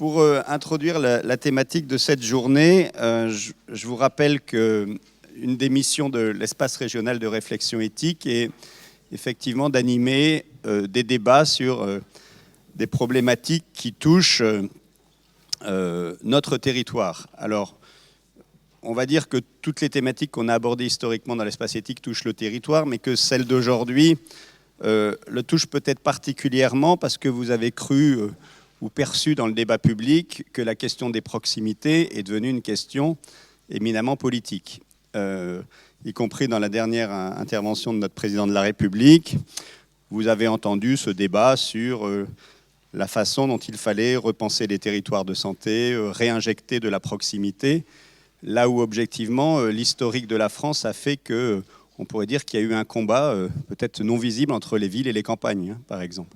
Pour introduire la thématique de cette journée, je vous rappelle qu'une des missions de l'espace régional de réflexion éthique est effectivement d'animer des débats sur des problématiques qui touchent notre territoire. Alors, on va dire que toutes les thématiques qu'on a abordées historiquement dans l'espace éthique touchent le territoire, mais que celle d'aujourd'hui le touche peut-être particulièrement parce que vous avez cru ou perçu dans le débat public que la question des proximités est devenue une question éminemment politique. Y compris dans la dernière intervention de notre président de la République, vous avez entendu ce débat sur la façon dont il fallait repenser les territoires de santé, réinjecter de la proximité, là où objectivement l'historique de la France a fait que on pourrait dire qu'il y a eu un combat peut-être non visible entre les villes et les campagnes, par exemple.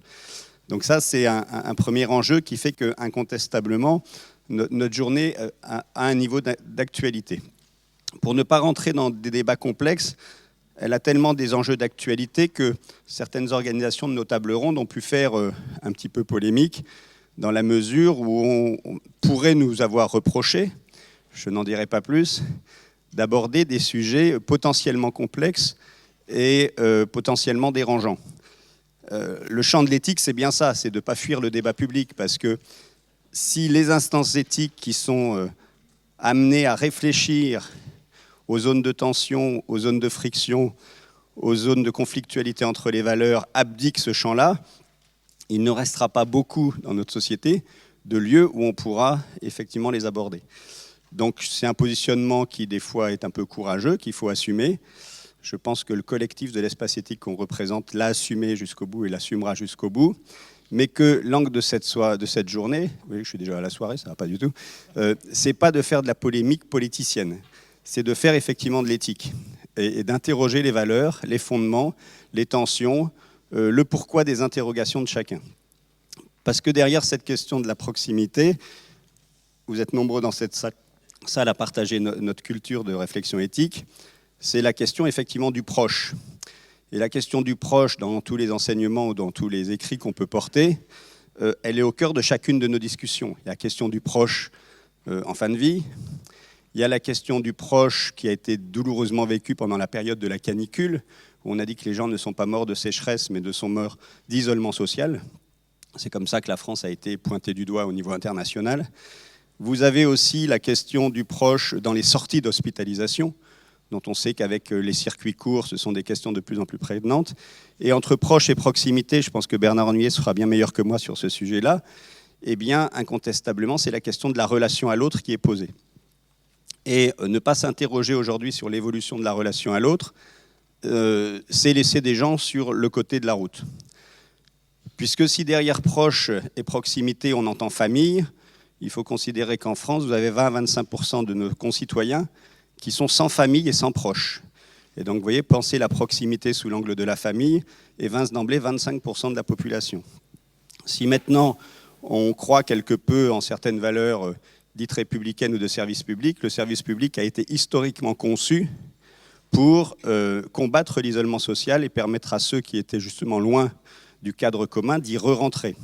Donc ça, c'est un premier enjeu qui fait qu'incontestablement, notre journée a un niveau d'actualité. Pour ne pas rentrer dans des débats complexes, elle a tellement des enjeux d'actualité que certaines organisations de nos tables rondes ont pu faire un petit peu polémique dans la mesure où on pourrait nous avoir reproché, je n'en dirai pas plus, d'aborder des sujets potentiellement complexes et potentiellement dérangeants. Le champ de l'éthique, c'est bien ça, c'est de ne pas fuir le débat public, parce que si les instances éthiques qui sont amenées à réfléchir aux zones de tension, aux zones de friction, aux zones de conflictualité entre les valeurs, abdiquent ce champ-là, il ne restera pas beaucoup dans notre société de lieux où on pourra effectivement les aborder. Donc c'est un positionnement qui des fois est un peu courageux, qu'il faut assumer. Je pense que le collectif de l'espace éthique qu'on représente l'a assumé jusqu'au bout et l'assumera jusqu'au bout, mais que l'angle de cette journée, oui, je suis déjà à la soirée, ça va pas du tout, c'est pas de faire de la polémique politicienne, c'est de faire effectivement de l'éthique et d'interroger les valeurs, les fondements, les tensions, le pourquoi des interrogations de chacun. Parce que derrière cette question de la proximité, vous êtes nombreux dans cette salle à partager notre culture de réflexion éthique, c'est la question effectivement du proche. Et la question du proche, dans tous les enseignements ou dans tous les écrits qu'on peut porter, elle est au cœur de chacune de nos discussions. Il y a la question du proche en fin de vie, il y a la question du proche qui a été douloureusement vécue pendant la période de la canicule, où on a dit que les gens ne sont pas morts de sécheresse, mais sont morts d'isolement social. C'est comme ça que la France a été pointée du doigt au niveau international. Vous avez aussi la question du proche dans les sorties d'hospitalisation, dont on sait qu'avec les circuits courts, ce sont des questions de plus en plus prégnantes. Et entre proche et proximité, je pense que Bernard Hennier sera bien meilleur que moi sur ce sujet-là, eh bien, incontestablement, c'est la question de la relation à l'autre qui est posée. Et ne pas s'interroger aujourd'hui sur l'évolution de la relation à l'autre, c'est laisser des gens sur le côté de la route. Puisque si derrière proche et proximité, on entend famille, il faut considérer qu'en France, vous avez 20 à 25% de nos concitoyens qui sont sans famille et sans proches. Et donc, vous voyez, penser la proximité sous l'angle de la famille évince d'emblée 25% de la population. Si maintenant, on croit quelque peu en certaines valeurs dites républicaines ou de service public, le service public a été historiquement conçu pour combattre l'isolement social et permettre à ceux qui étaient justement loin du cadre commun d'y re-rentrer.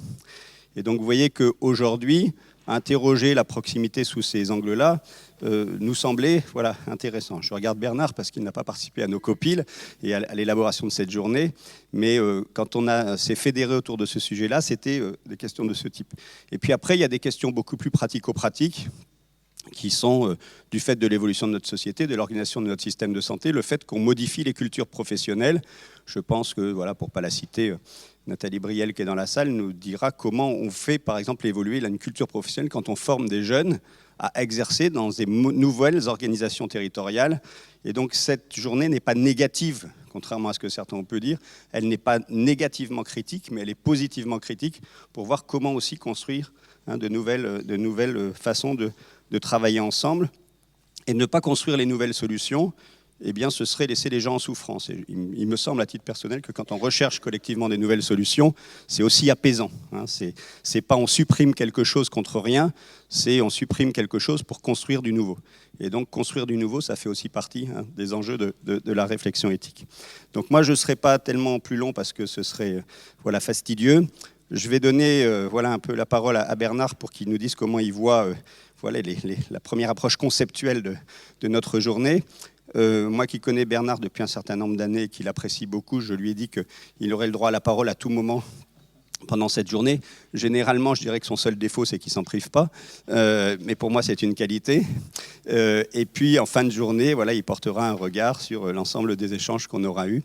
Et donc, vous voyez qu'aujourd'hui, interroger la proximité sous ces angles-là nous semblait intéressant. Je regarde Bernard parce qu'il n'a pas participé à nos copiles et à l'élaboration de cette journée, mais quand on s'est fédéré autour de ce sujet-là, c'était des questions de ce type. Et puis après, il y a des questions beaucoup plus pratico-pratiques qui sont du fait de l'évolution de notre société, de l'organisation de notre système de santé, le fait qu'on modifie les cultures professionnelles. Je pense que, pour ne pas la citer, Nathalie Briel, qui est dans la salle, nous dira comment on fait, par exemple, évoluer une culture professionnelle quand on forme des jeunes à exercer dans des nouvelles organisations territoriales. Et donc, cette journée n'est pas négative, contrairement à ce que certains ont pu dire. Elle n'est pas négativement critique, mais elle est positivement critique pour voir comment aussi construire de nouvelles façons de travailler ensemble et ne pas construire les nouvelles solutions. Eh bien, ce serait laisser les gens en souffrance. Et il me semble, à titre personnel, que quand on recherche collectivement des nouvelles solutions, c'est aussi apaisant. C'est pas on supprime quelque chose contre rien, c'est on supprime quelque chose pour construire du nouveau. Et donc, construire du nouveau, ça fait aussi partie des enjeux de la réflexion éthique. Donc moi, je ne serai pas tellement plus long parce que ce serait fastidieux. Je vais donner un peu la parole à Bernard pour qu'il nous dise comment il voit la première approche conceptuelle de notre journée. Moi qui connais Bernard depuis un certain nombre d'années et qui l'apprécie beaucoup, je lui ai dit qu'il aurait le droit à la parole à tout moment pendant cette journée. Généralement, je dirais que son seul défaut, c'est qu'il ne s'en prive pas. Mais pour moi, c'est une qualité. Et puis, en fin de journée, il portera un regard sur l'ensemble des échanges qu'on aura eus.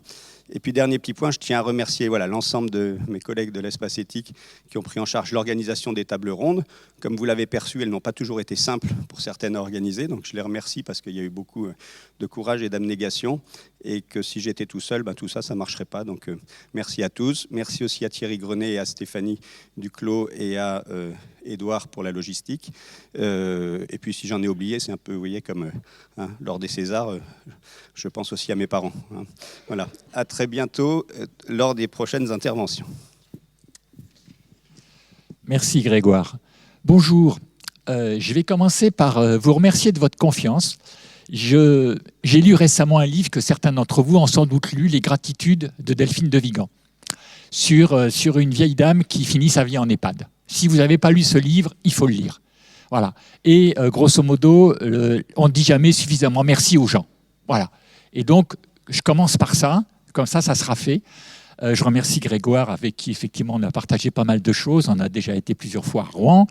Et puis, dernier petit point, je tiens à remercier l'ensemble de mes collègues de l'espace éthique qui ont pris en charge l'organisation des tables rondes. Comme vous l'avez perçu, elles n'ont pas toujours été simples pour certaines à organiser. Donc, je les remercie parce qu'il y a eu beaucoup de courage et d'abnégation. Et que si j'étais tout seul, tout ça, ça ne marcherait pas. Donc, merci à tous. Merci aussi à Thierry Grenet et à Stéphanie Duclos et à Édouard pour la logistique. Et puis, si j'en ai oublié, c'est un peu, vous voyez, comme lors des Césars, je pense aussi à mes parents. Voilà. À très bientôt lors des prochaines interventions. Merci Grégoire. Bonjour. Je vais commencer par vous remercier de votre confiance. J'ai lu récemment un livre que certains d'entre vous ont sans doute lu, Les Gratitudes de Delphine de Vigan, sur une vieille dame qui finit sa vie en EHPAD. Si vous n'avez pas lu ce livre, il faut le lire. Voilà. Et grosso modo, on ne dit jamais suffisamment merci aux gens. Voilà. Et donc, je commence par ça, comme ça sera fait. Je remercie Grégoire, avec qui effectivement on a partagé pas mal de choses. On a déjà été plusieurs fois à Rouen.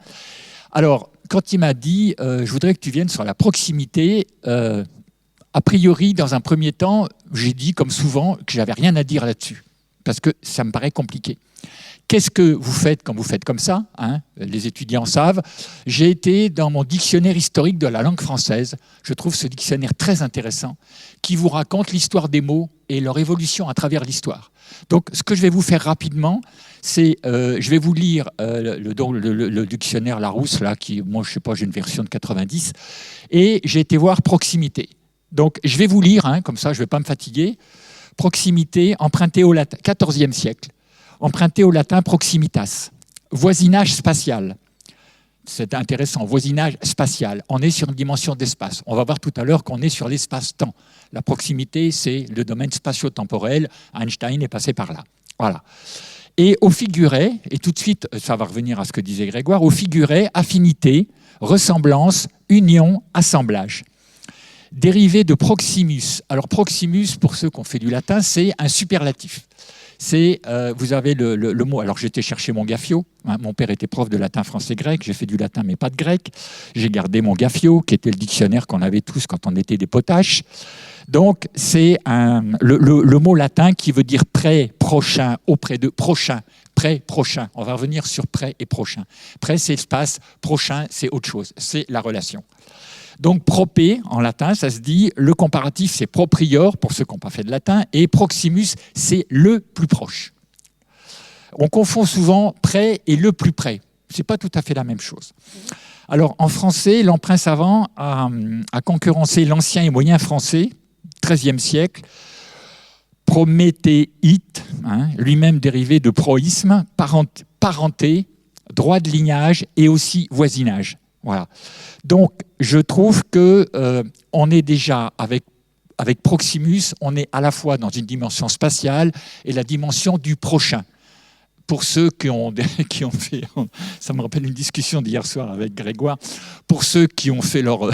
Alors, quand il m'a dit « je voudrais que tu viennes sur la proximité », a priori, dans un premier temps, j'ai dit, comme souvent, que je n'avais rien à dire là-dessus, parce que ça me paraît compliqué. Qu'est-ce que vous faites quand vous faites comme ça, hein? Les étudiants savent. J'ai été dans mon dictionnaire historique de la langue française. Je trouve ce dictionnaire très intéressant, qui vous raconte l'histoire des mots et leur évolution à travers l'histoire. Donc, ce que je vais vous faire rapidement, c'est, je vais vous lire le dictionnaire Larousse, là, qui, moi, je ne sais pas, j'ai une version de 90, et j'ai été voir proximité. Donc, je vais vous lire, hein, comme ça, je ne vais pas me fatiguer. Proximité, emprunté au latin, 14e siècle. Emprunté au latin proximitas. Voisinage spatial. C'est intéressant, voisinage spatial. On est sur une dimension d'espace. On va voir tout à l'heure qu'on est sur l'espace-temps. La proximité, c'est le domaine spatio-temporel. Einstein est passé par là. Voilà. Et au figuré, et tout de suite, ça va revenir à ce que disait Grégoire, au figuré, affinité, ressemblance, union, assemblage. Dérivé de proximus. Alors proximus, pour ceux qui ont fait du latin, c'est un superlatif. C'est, vous avez le mot, alors j'étais chercher mon gaffio, hein, mon père était prof de latin, français, grec, j'ai fait du latin mais pas de grec, j'ai gardé mon gaffio, qui était le dictionnaire qu'on avait tous quand on était des potaches. Donc c'est le mot latin qui veut dire près, prochain, auprès de, prochain, près, prochain. On va revenir sur près et prochain. Près c'est l'espace, prochain c'est autre chose, c'est la relation. Donc, propé, en latin, ça se dit, le comparatif, c'est proprior, pour ceux qui n'ont pas fait de latin, et proximus, c'est le plus proche. On confond souvent près et le plus près. Ce n'est pas tout à fait la même chose. Alors, en français, l'emprunt savant a concurrencé l'ancien et moyen français, XIIIe siècle, prométhéite, hein, lui-même dérivé de proïsme, parenté, droit de lignage et aussi voisinage. Voilà. Donc, je trouve qu'on est déjà, avec Proximus, on est à la fois dans une dimension spatiale et la dimension du prochain. Pour ceux qui ont fait, ça me rappelle une discussion d'hier soir avec Grégoire, pour ceux qui ont fait leur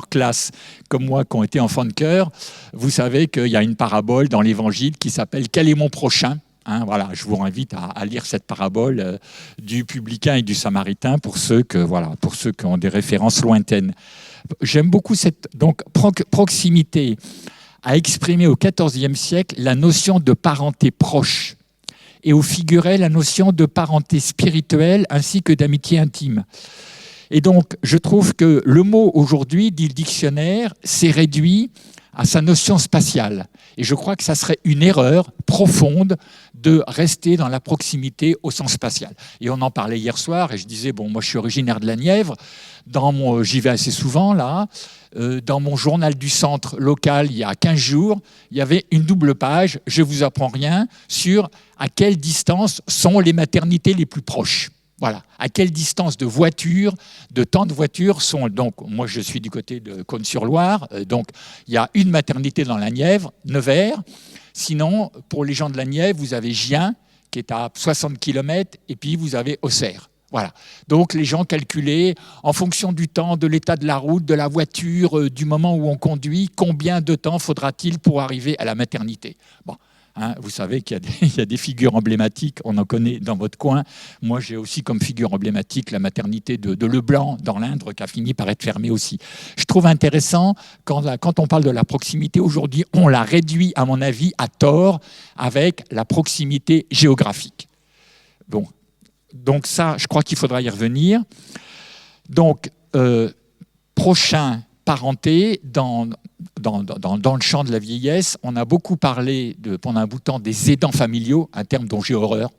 classe, comme moi, qui ont été enfants de cœur, vous savez qu'il y a une parabole dans l'Évangile qui s'appelle « Quel est mon prochain ?» Hein, voilà, je vous invite à lire cette parabole du publicain et du samaritain pour ceux qui ont des références lointaines. J'aime beaucoup cette proximité a exprimé au XIVe siècle la notion de parenté proche et au figuré la notion de parenté spirituelle ainsi que d'amitié intime. Et donc, je trouve que le mot aujourd'hui, dit le dictionnaire, s'est réduit à sa notion spatiale. Et je crois que ça serait une erreur profonde de rester dans la proximité au sens spatial. Et on en parlait hier soir, et je disais, bon, moi je suis originaire de la Nièvre, j'y vais assez souvent là, dans mon journal du centre local, il y a 15 jours, il y avait une double page, je ne vous apprends rien, sur à quelle distance sont les maternités les plus proches. Voilà, à quelle distance de voitures, de temps de voitures sont... Donc, moi, je suis du côté de Cosne-sur-Loire, donc il y a une maternité dans la Nièvre, Nevers. Sinon, pour les gens de la Nièvre, vous avez Gien, qui est à 60 km, et puis vous avez Auxerre. Voilà. Donc les gens calculaient en fonction du temps, de l'état de la route, de la voiture, du moment où on conduit, combien de temps faudra-t-il pour arriver à la maternité. Bon, hein, vous savez qu'il y a des figures emblématiques, on en connaît dans votre coin. Moi, j'ai aussi comme figure emblématique la maternité de Leblanc, dans l'Indre, qui a fini par être fermée aussi. Je trouve intéressant, quand on parle de la proximité, aujourd'hui, on la réduit, à mon avis, à tort, avec la proximité géographique. Bon. Donc ça, je crois qu'il faudra y revenir. Donc, prochain parenté, dans le champ de la vieillesse, on a beaucoup parlé, pendant un bout de temps, des aidants familiaux, un terme dont j'ai horreur,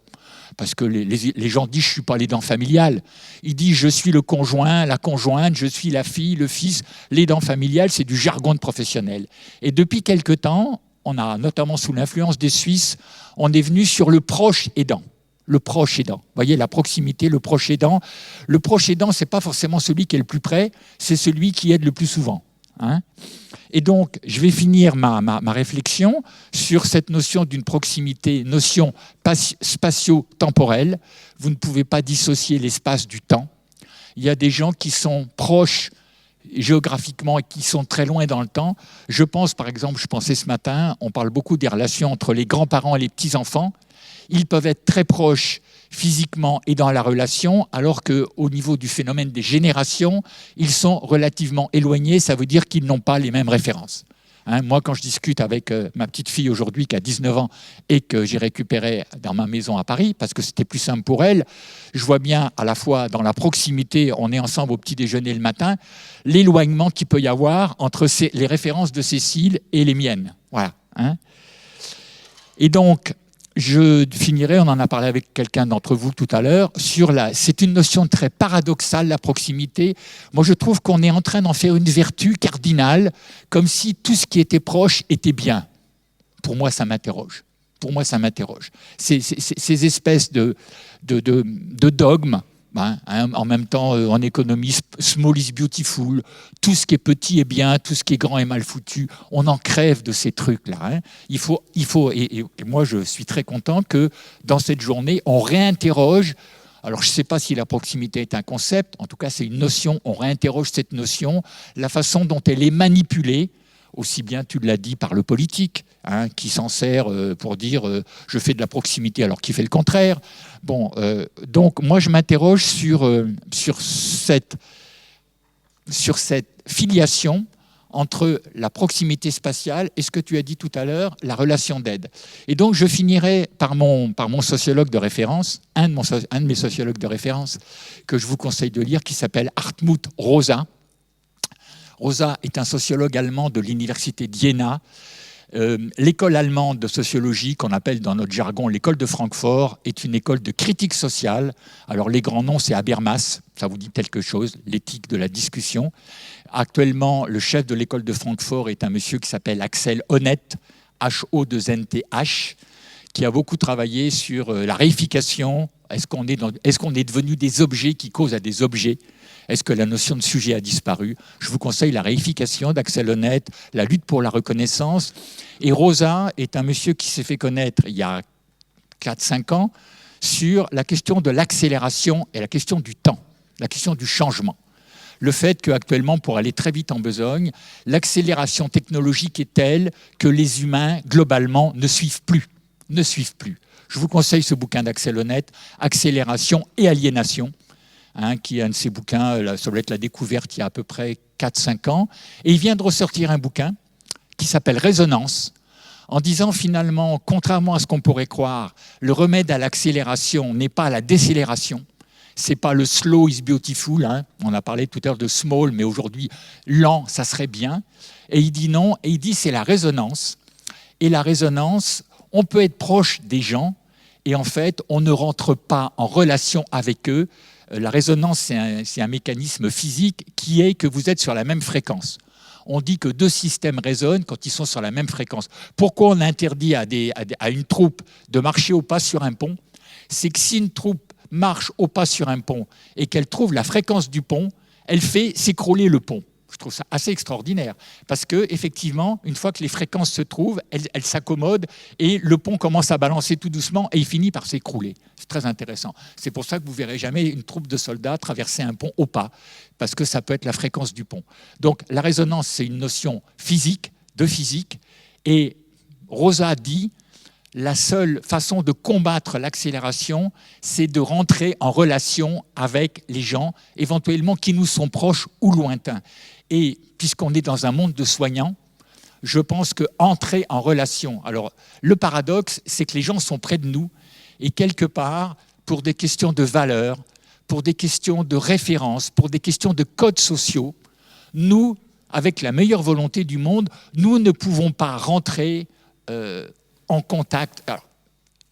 parce que les gens disent « je ne suis pas l'aidant familial ». Ils disent « je suis le conjoint, la conjointe, je suis la fille, le fils ». L'aidant familial, c'est du jargon de professionnel. Et depuis quelque temps, on a, notamment sous l'influence des Suisses, on est venu sur le proche aidant. Le proche aidant. Vous voyez, la proximité, le proche aidant. Le proche aidant, ce n'est pas forcément celui qui est le plus près, c'est celui qui aide le plus souvent. Hein. Et donc, je vais finir ma réflexion sur cette notion d'une proximité, notion spatio-temporelle. Vous ne pouvez pas dissocier l'espace du temps. Il y a des gens qui sont proches géographiquement et qui sont très loin dans le temps. Je pense, par exemple, je pensais ce matin, on parle beaucoup des relations entre les grands-parents et les petits-enfants. Ils peuvent être très proches physiquement et dans la relation, alors qu'au niveau du phénomène des générations, ils sont relativement éloignés. Ça veut dire qu'ils n'ont pas les mêmes références. Hein, moi, quand je discute avec ma petite fille aujourd'hui qui a 19 ans et que j'ai récupérée dans ma maison à Paris, parce que c'était plus simple pour elle, je vois bien à la fois dans la proximité, on est ensemble au petit déjeuner le matin, l'éloignement qu'il peut y avoir entre les références de Cécile et les miennes. Voilà. Hein. Et donc, je finirai, on en a parlé avec quelqu'un d'entre vous tout à l'heure, c'est une notion très paradoxale, la proximité. Moi, je trouve qu'on est en train d'en faire une vertu cardinale, comme si tout ce qui était proche était bien. Pour moi, ça m'interroge. Ces espèces de dogmes, hein, en même temps, en économie, small is beautiful, tout ce qui est petit est bien, tout ce qui est grand est mal foutu. On en crève de ces trucs-là. Hein. Il faut, et moi, je suis très content que dans cette journée, on réinterroge. Alors, je ne sais pas si la proximité est un concept, en tout cas, c'est une notion. On réinterroge cette notion, la façon dont elle est manipulée, aussi bien, tu l'as dit, par le politique, hein, qui s'en sert pour dire je fais de la proximité alors qu'il fait le contraire. Bon, donc moi je m'interroge sur cette filiation entre la proximité spatiale et ce que tu as dit tout à l'heure, la relation d'aide. Et donc je finirai par mon sociologue de référence, un de mes sociologues de référence que je vous conseille de lire, qui s'appelle Hartmut Rosa. Rosa est un sociologue allemand de l'université d'Iéna. L'école allemande de sociologie, qu'on appelle dans notre jargon l'école de Francfort, est une école de critique sociale. Alors les grands noms, c'est Habermas, ça vous dit quelque chose, l'éthique de la discussion. Actuellement, le chef de l'école de Francfort est un monsieur qui s'appelle Axel Honneth, H-O-2-N-T-H, qui a beaucoup travaillé sur la réification. Est-ce qu'on est devenu des objets qui causent à des objets ? Est-ce que la notion de sujet a disparu? Je vous conseille la réification d'Axel Honneth, la lutte pour la reconnaissance. Et Rosa est un monsieur qui s'est fait connaître il y a 4-5 ans sur la question de l'accélération et la question du temps, la question du changement. Le fait qu'actuellement, pour aller très vite en besogne, l'accélération technologique est telle que les humains, globalement, ne suivent plus. Je vous conseille ce bouquin d'Axel Honneth, Accélération et aliénation, qui est un de ses bouquins, ça doit être la découverte il y a à peu près 4-5 ans. Et il vient de ressortir un bouquin qui s'appelle Résonance, en disant finalement, contrairement à ce qu'on pourrait croire, le remède à l'accélération n'est pas la décélération, c'est pas le slow is beautiful, hein. On a parlé tout à l'heure de small, mais aujourd'hui, lent, ça serait bien. Et il dit non, et il dit c'est la résonance. Et la résonance, on peut être proche des gens, et en fait, on ne rentre pas en relation avec eux. La résonance, c'est un mécanisme physique qui est que vous êtes sur la même fréquence. On dit que deux systèmes résonnent quand ils sont sur la même fréquence. Pourquoi on interdit à une troupe de marcher au pas sur un pont? C'est que si une troupe marche au pas sur un pont et qu'elle trouve la fréquence du pont, elle fait s'écrouler le pont. Je trouve ça assez extraordinaire parce que effectivement, une fois que les fréquences se trouvent, elles s'accommodent et le pont commence à balancer tout doucement et il finit par s'écrouler. C'est très intéressant. C'est pour ça que vous verrez jamais une troupe de soldats traverser un pont au pas parce que ça peut être la fréquence du pont. Donc la résonance, c'est une notion physique, de physique, et Rosa dit la seule façon de combattre l'accélération, c'est de rentrer en relation avec les gens, éventuellement qui nous sont proches ou lointains. Et puisqu'on est dans un monde de soignants, je pense qu'entrer en relation... Alors, le paradoxe, c'est que les gens sont près de nous, et quelque part, pour des questions de valeurs, pour des questions de référence, pour des questions de codes sociaux, nous, avec la meilleure volonté du monde, nous ne pouvons pas rentrer en contact. Alors,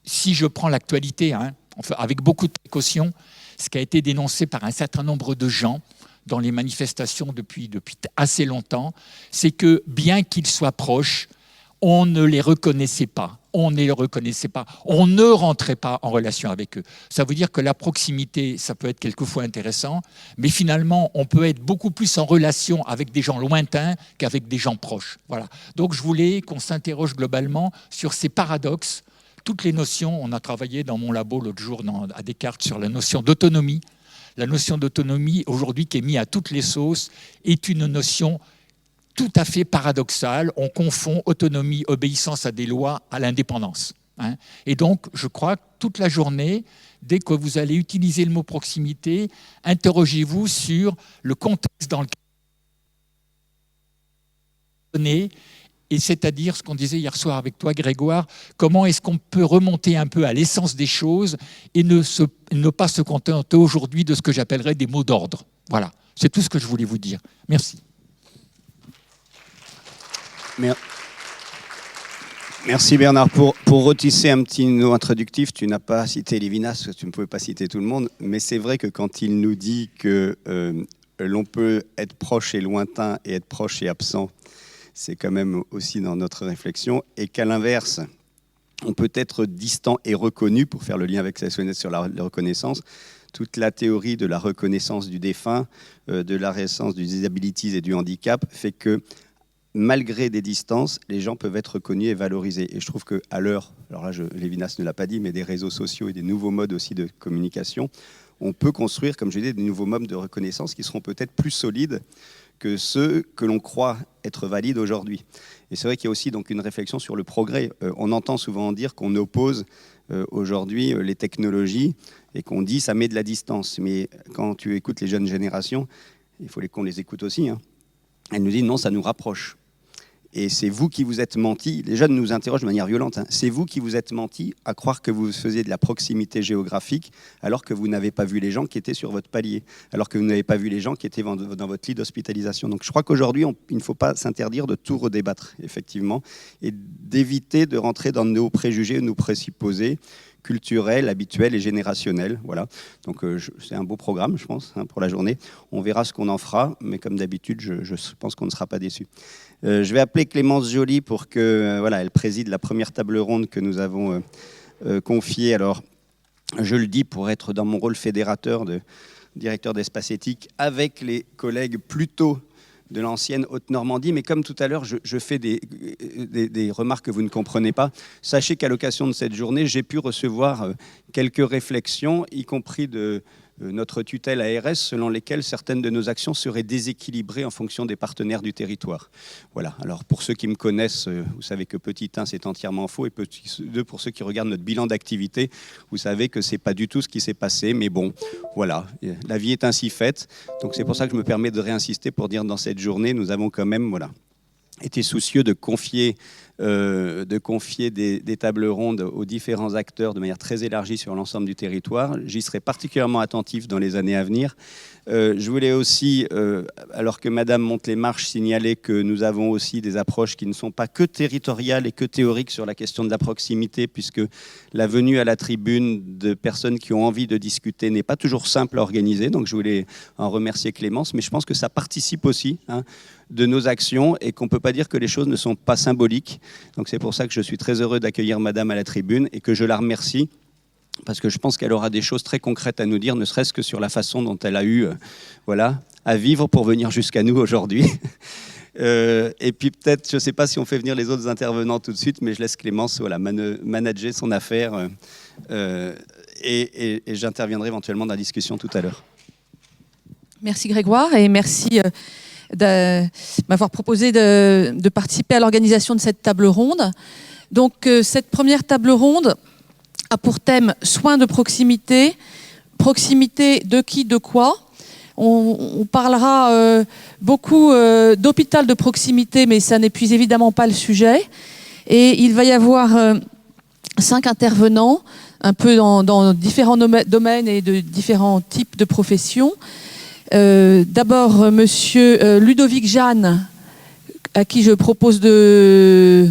si je prends l'actualité, avec beaucoup de précaution, ce qui a été dénoncé par un certain nombre de gens dans les manifestations depuis assez longtemps, c'est que bien qu'ils soient proches, on ne les reconnaissait pas. On ne les reconnaissait pas. On ne rentrait pas en relation avec eux. Ça veut dire que la proximité, ça peut être quelquefois intéressant, mais finalement, on peut être beaucoup plus en relation avec des gens lointains qu'avec des gens proches. Voilà. Donc, je voulais qu'on s'interroge globalement sur ces paradoxes. Toutes les notions, on a travaillé dans mon labo l'autre jour à Descartes sur la notion d'autonomie. La notion d'autonomie, aujourd'hui, qui est mise à toutes les sauces, est une notion tout à fait paradoxale. On confond autonomie, obéissance à des lois, à l'indépendance. Et donc, je crois que toute la journée, dès que vous allez utiliser le mot proximité, interrogez-vous sur le contexte dans lequel vous êtes, et c'est-à-dire ce qu'on disait hier soir avec toi, Grégoire, comment est-ce qu'on peut remonter un peu à l'essence des choses et ne pas se contenter aujourd'hui de ce que j'appellerais des mots d'ordre. Voilà, c'est tout ce que je voulais vous dire. Merci. Merci Bernard. Pour retisser un petit mot introductif, tu n'as pas cité Lévinas, parce que tu ne pouvais pas citer tout le monde, mais c'est vrai que quand il nous dit que l'on peut être proche et lointain et être proche et absent, c'est quand même aussi dans notre réflexion, et qu'à l'inverse, on peut être distant et reconnu, pour faire le lien avec Sassonnet sur la reconnaissance. Toute la théorie de la reconnaissance du défunt, de la reconnaissance du disabilities et du handicap, fait que malgré des distances, les gens peuvent être reconnus et valorisés. Et je trouve qu'à l'heure, alors là, Lévinas ne l'a pas dit, mais des réseaux sociaux et des nouveaux modes aussi de communication, on peut construire, comme je disais, des nouveaux modes de reconnaissance qui seront peut-être plus solides que ceux que l'on croit être valides aujourd'hui. Et c'est vrai qu'il y a aussi donc une réflexion sur le progrès. On entend souvent dire qu'on oppose aujourd'hui les technologies et qu'on dit ça met de la distance. Mais quand tu écoutes les jeunes générations, il faut qu'on les écoute aussi, elles nous disent non, ça nous rapproche. Et c'est vous qui vous êtes menti, les jeunes nous interrogent de manière violente, c'est vous qui vous êtes menti à croire que vous faisiez de la proximité géographique alors que vous n'avez pas vu les gens qui étaient sur votre palier, alors que vous n'avez pas vu les gens qui étaient dans votre lit d'hospitalisation. Donc je crois qu'aujourd'hui, il ne faut pas s'interdire de tout redébattre, effectivement, et d'éviter de rentrer dans nos préjugés, nos présupposés culturels, habituels et générationnels. Voilà. Donc c'est un beau programme, je pense, pour la journée. On verra ce qu'on en fera, mais comme d'habitude, je pense qu'on ne sera pas déçus. Je vais appeler Clémence Joly pour que, elle préside la première table ronde que nous avons confiée. Alors, je le dis pour être dans mon rôle fédérateur de directeur d'Espace Éthique avec les collègues plutôt de l'ancienne Haute-Normandie, mais comme tout à l'heure, je fais des remarques que vous ne comprenez pas. Sachez qu'à l'occasion de cette journée, j'ai pu recevoir quelques réflexions, y compris de notre tutelle ARS, selon lesquelles certaines de nos actions seraient déséquilibrées en fonction des partenaires du territoire. Voilà. Alors, pour ceux qui me connaissent, vous savez que petit 1, c'est entièrement faux, et petit 2, pour ceux qui regardent notre bilan d'activité, vous savez que c'est pas du tout ce qui s'est passé, mais bon, voilà. La vie est ainsi faite. Donc, c'est pour ça que je me permets de réinsister pour dire dans cette journée, nous avons quand même, été soucieux de confier des tables rondes aux différents acteurs de manière très élargie sur l'ensemble du territoire. J'y serai particulièrement attentif dans les années à venir. Je voulais aussi, alors que Madame monte les marches, signaler que nous avons aussi des approches qui ne sont pas que territoriales et que théoriques sur la question de la proximité, puisque la venue à la tribune de personnes qui ont envie de discuter n'est pas toujours simple à organiser. Donc je voulais en remercier Clémence, mais je pense que ça participe aussi de nos actions et qu'on ne peut pas dire que les choses ne sont pas symboliques. Donc c'est pour ça que je suis très heureux d'accueillir Madame à la tribune et que je la remercie, parce que je pense qu'elle aura des choses très concrètes à nous dire, ne serait-ce que sur la façon dont elle a eu à vivre pour venir jusqu'à nous aujourd'hui. Et puis peut-être, je ne sais pas si on fait venir les autres intervenants tout de suite, mais je laisse Clémence manager son affaire et j'interviendrai éventuellement dans la discussion tout à l'heure. Merci Grégoire et merci de m'avoir proposé de participer à l'organisation de cette table ronde. Donc cette première table ronde a pour thème soins de proximité, proximité de qui, de quoi. On parlera beaucoup d'hôpital de proximité, mais ça n'épuise évidemment pas le sujet. Et il va y avoir 5 intervenants, un peu dans différents domaines et de différents types de professions. D'abord, monsieur Ludovic Jeanne, à qui je propose de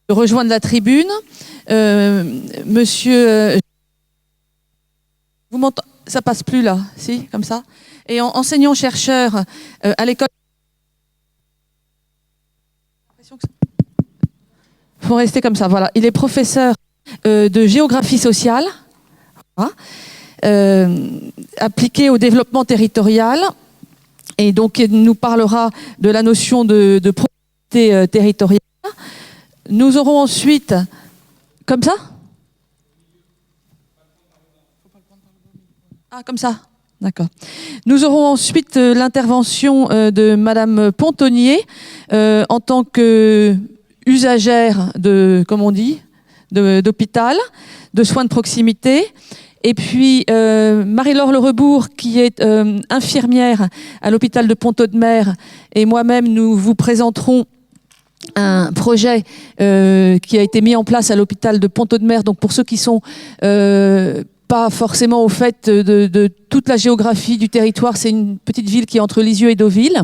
rejoindre la tribune. Monsieur... vous m'entendez ? Ça passe plus là, si, comme ça. Et enseignant-chercheur à l'école... Il faut rester comme ça, voilà. Il est professeur de géographie sociale, voilà, appliqué au développement territorial. Et donc, il nous parlera de la notion de proximité territoriale. Nous aurons ensuite... Comme ça ? Ah, comme ça ? D'accord. Nous aurons ensuite l'intervention de Madame Pontonnier en tant que usagère de, comme on dit, d'hôpital, de soins de proximité. Et puis Marie-Laure Le Rebourg, qui est infirmière à l'hôpital de Pont-Audemer, et moi-même, nous vous présenterons un projet qui a été mis en place à l'hôpital de Pont-Audemer. Donc pour ceux qui sont pas forcément au fait de toute la géographie du territoire, c'est une petite ville qui est entre Lisieux et Deauville.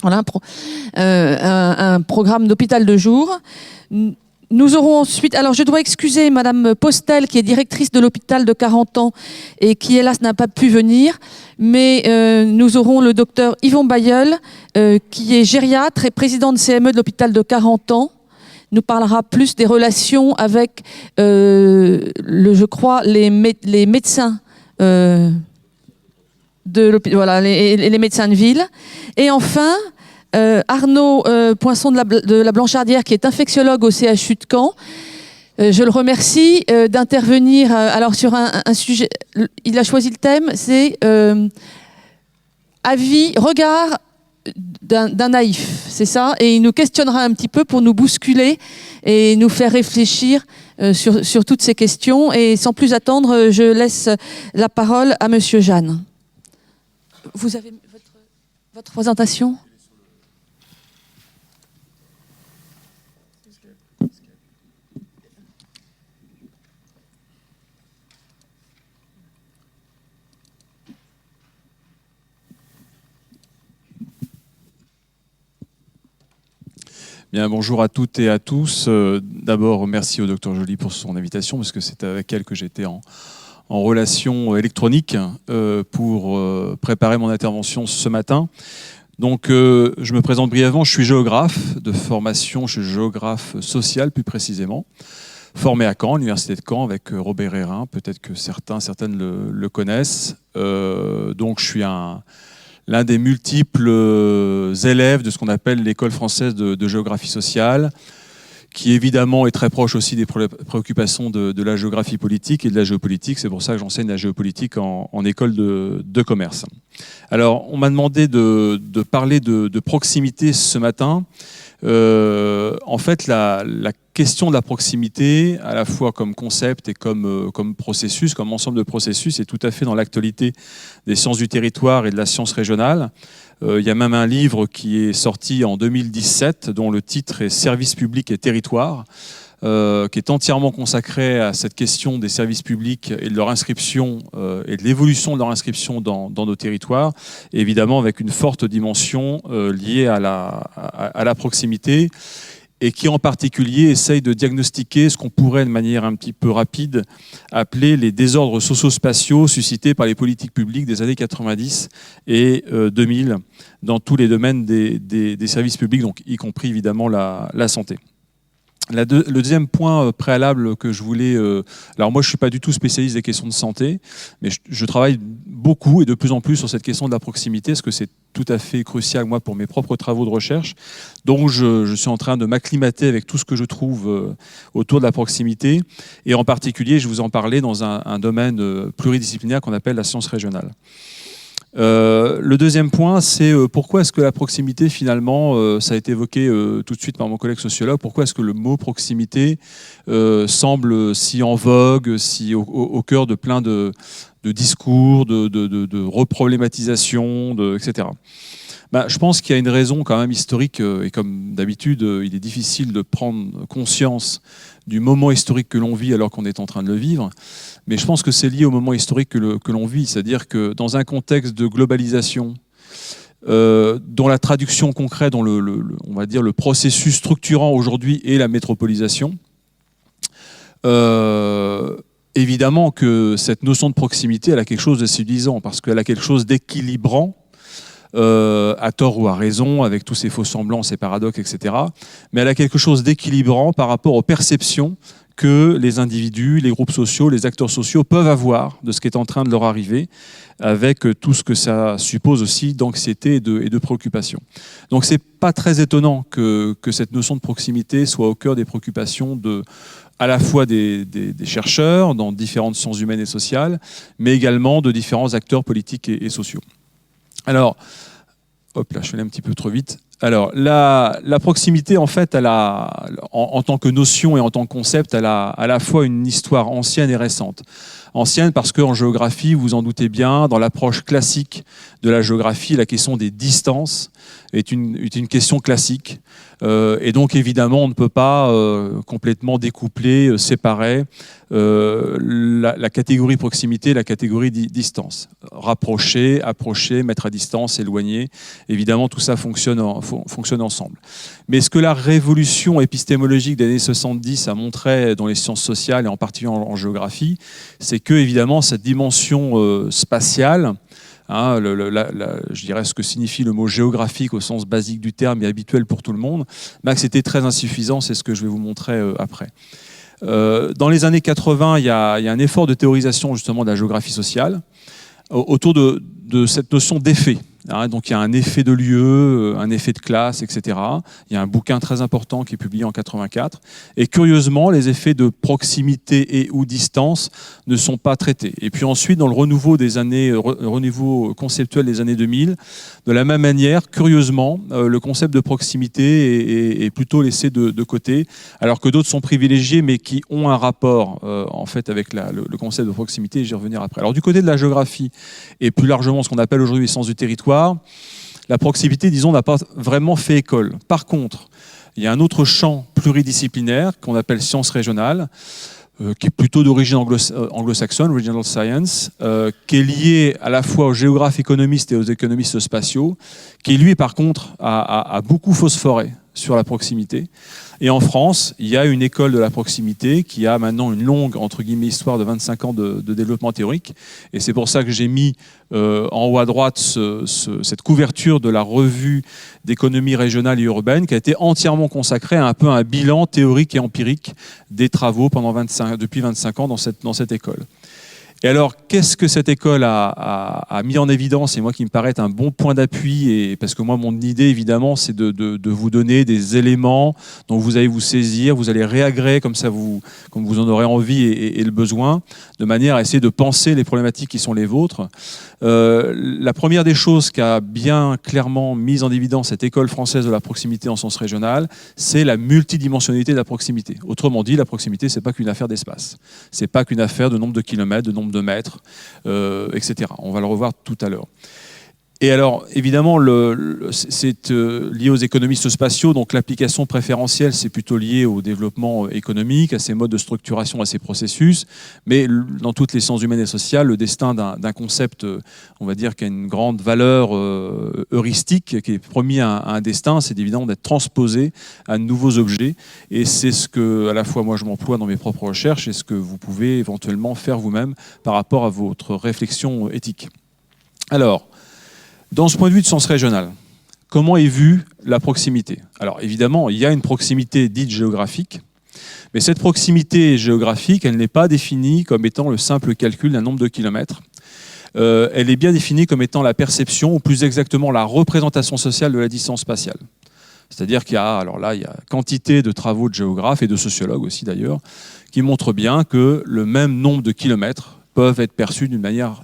Voilà un programme d'hôpital de jour. Nous aurons ensuite... Alors, je dois excuser Madame Postel, qui est directrice de l'hôpital de 40 ans et qui, hélas, n'a pas pu venir. Mais nous aurons le docteur Yvon Bailleul, qui est gériatre et président de CME de l'hôpital de 40 ans. Nous parlera plus des relations avec, je crois, les médecins de l'hôpital, voilà, les médecins de ville. Et enfin... Arnaud Poinçon de la Blanchardière, qui est infectiologue au CHU de Caen. Je le remercie d'intervenir alors sur un sujet. Il a choisi le thème, c'est regard d'un naïf, c'est ça. Et il nous questionnera un petit peu pour nous bousculer et nous faire réfléchir sur toutes ces questions. Et sans plus attendre, je laisse la parole à Monsieur Jeanne. Vous avez votre présentation ? Bien, bonjour à toutes et à tous. D'abord, merci au Dr Joly pour son invitation, parce que c'est avec elle que j'étais en relation électronique pour préparer mon intervention ce matin. Donc, je me présente brièvement. Je suis géographe de formation, je suis géographe social plus précisément, formé à Caen, à l'université de Caen, avec Robert Hérin. Peut-être que certaines le connaissent. Donc, je suis l'un des multiples élèves de ce qu'on appelle l'école française de géographie sociale, qui évidemment est très proche aussi des préoccupations de la géographie politique et de la géopolitique. C'est pour ça que j'enseigne la géopolitique en école de commerce. Alors, on m'a demandé de parler de proximité ce matin. En fait, la question de la proximité, à la fois comme concept et comme processus, comme ensemble de processus, est tout à fait dans l'actualité des sciences du territoire et de la science régionale. Il y a même un livre qui est sorti en 2017, dont le titre est « Services publics et territoires », qui est entièrement consacré à cette question des services publics et de leur inscription et de l'évolution de leur inscription dans nos territoires, et évidemment avec une forte dimension liée à la proximité, et qui en particulier essaye de diagnostiquer ce qu'on pourrait de manière un petit peu rapide appeler les désordres socio-spatiaux suscités par les politiques publiques des années 90 et 2000 dans tous les domaines des services publics, donc y compris évidemment la santé. Le deuxième point préalable que je voulais... alors moi, je ne suis pas du tout spécialiste des questions de santé, mais je travaille beaucoup et de plus en plus sur cette question de la proximité, parce que c'est tout à fait crucial, moi, pour mes propres travaux de recherche. Donc, je suis en train de m'acclimater avec tout ce que je trouve autour de la proximité. Et en particulier, je vous en parlais dans un domaine pluridisciplinaire qu'on appelle la science régionale. Le deuxième point, c'est pourquoi est-ce que la proximité, finalement, ça a été évoqué tout de suite par mon collègue sociologue, pourquoi est-ce que le mot proximité semble si en vogue, si au cœur de plein de discours, de reproblématisation, etc. Ben, je pense qu'il y a une raison quand même historique, et comme d'habitude, il est difficile de prendre conscience du moment historique que l'on vit alors qu'on est en train de le vivre. Mais je pense que c'est lié au moment historique que l'on vit, c'est-à-dire que dans un contexte de globalisation, dont la traduction concrète, dont on va dire le processus structurant aujourd'hui est la métropolisation, évidemment que cette notion de proximité, elle a quelque chose de séduisant, parce qu'elle a quelque chose d'équilibrant, à tort ou à raison, avec tous ces faux semblants, ces paradoxes, etc. Mais elle a quelque chose d'équilibrant par rapport aux perceptions que les individus, les groupes sociaux, les acteurs sociaux peuvent avoir de ce qui est en train de leur arriver, avec tout ce que ça suppose aussi d'anxiété et de préoccupation. Donc c'est pas très étonnant que cette notion de proximité soit au cœur des préoccupations à la fois des chercheurs dans différentes sciences humaines et sociales, mais également de différents acteurs politiques et sociaux. Alors, hop là, je suis allé un petit peu trop vite. Alors, la proximité, en fait, elle a, en tant que notion et en tant que concept, elle a à la fois une histoire ancienne et récente. Ancienne parce qu'en géographie, vous en doutez bien, dans l'approche classique de la géographie, la question des distances est une question classique. Et donc, évidemment, on ne peut pas complètement découpler, séparer la catégorie proximité et la catégorie distance. Rapprocher, approcher, mettre à distance, éloigner. Évidemment, tout ça fonctionne ensemble. Mais ce que la révolution épistémologique des années 70 a montré dans les sciences sociales et en particulier en géographie, c'est que, évidemment, cette dimension spatiale, je dirais ce que signifie le mot géographique au sens basique du terme et habituel pour tout le monde, que c'était très insuffisant, c'est ce que je vais vous montrer après. Dans les années 80, il y a un effort de théorisation justement de la géographie sociale autour de cette notion d'effet. Donc il y a un effet de lieu, un effet de classe, etc. Il y a un bouquin très important qui est publié en 84. Et curieusement, les effets de proximité et ou distance ne sont pas traités. Et puis ensuite, dans le renouveau conceptuel des années 2000, de la même manière, curieusement, le concept de proximité est plutôt laissé de côté, alors que d'autres sont privilégiés, mais qui ont un rapport en fait avec le concept de proximité. Et j'y revenir après. Alors du côté de la géographie et plus largement ce qu'on appelle aujourd'hui les sciences du territoire, la proximité, disons, n'a pas vraiment fait école. Par contre, il y a un autre champ pluridisciplinaire qu'on appelle sciences régionales, qui est plutôt d'origine anglo-saxonne, regional science, qui est lié à la fois aux géographes économistes et aux économistes spatiaux, qui lui, par contre, a beaucoup phosphoré sur la proximité. Et en France, il y a une école de la proximité qui a maintenant une longue, entre guillemets, histoire de 25 ans de développement théorique. Et c'est pour ça que j'ai mis en haut à droite cette couverture de la revue d'économie régionale et urbaine qui a été entièrement consacrée à un bilan théorique et empirique des travaux depuis 25 ans dans cette école. Et alors, qu'est-ce que cette école a mis en évidence, et moi qui me paraît un bon point d'appui, parce que moi, mon idée, évidemment, c'est de vous donner des éléments dont vous allez vous saisir, vous allez réagréer comme vous en aurez envie et le besoin, de manière à essayer de penser les problématiques qui sont les vôtres. La première des choses qu'a bien clairement mise en évidence cette école française de la proximité en sciences régionales, c'est la multidimensionnalité de la proximité. Autrement dit, la proximité, c'est pas qu'une affaire d'espace. C'est pas qu'une affaire de nombre de kilomètres, de nombre de mètres, etc. On va le revoir tout à l'heure. Et alors, évidemment, c'est lié aux économistes spatiaux, donc l'application préférentielle, c'est plutôt lié au développement économique, à ces modes de structuration, à ces processus, mais dans toutes les sciences humaines et sociales, le destin d'un concept, on va dire, qui a une grande valeur heuristique, qui est promis à un destin, c'est évidemment d'être transposé à de nouveaux objets, et c'est ce que, à la fois, moi, je m'emploie dans mes propres recherches, et ce que vous pouvez éventuellement faire vous-même par rapport à votre réflexion éthique. Alors, dans ce point de vue de sciences régionales, comment est vue la proximité? Alors évidemment, il y a une proximité dite géographique, Mais cette proximité géographique, elle n'est pas définie comme étant le simple calcul d'un nombre de kilomètres. Elle est bien définie comme étant la perception, ou plus exactement la représentation sociale de la distance spatiale. C'est-à-dire qu'il y a, alors là, il y a quantité de travaux de géographes et de sociologues aussi d'ailleurs, qui montrent bien que le même nombre de kilomètres peuvent être perçus d'une manière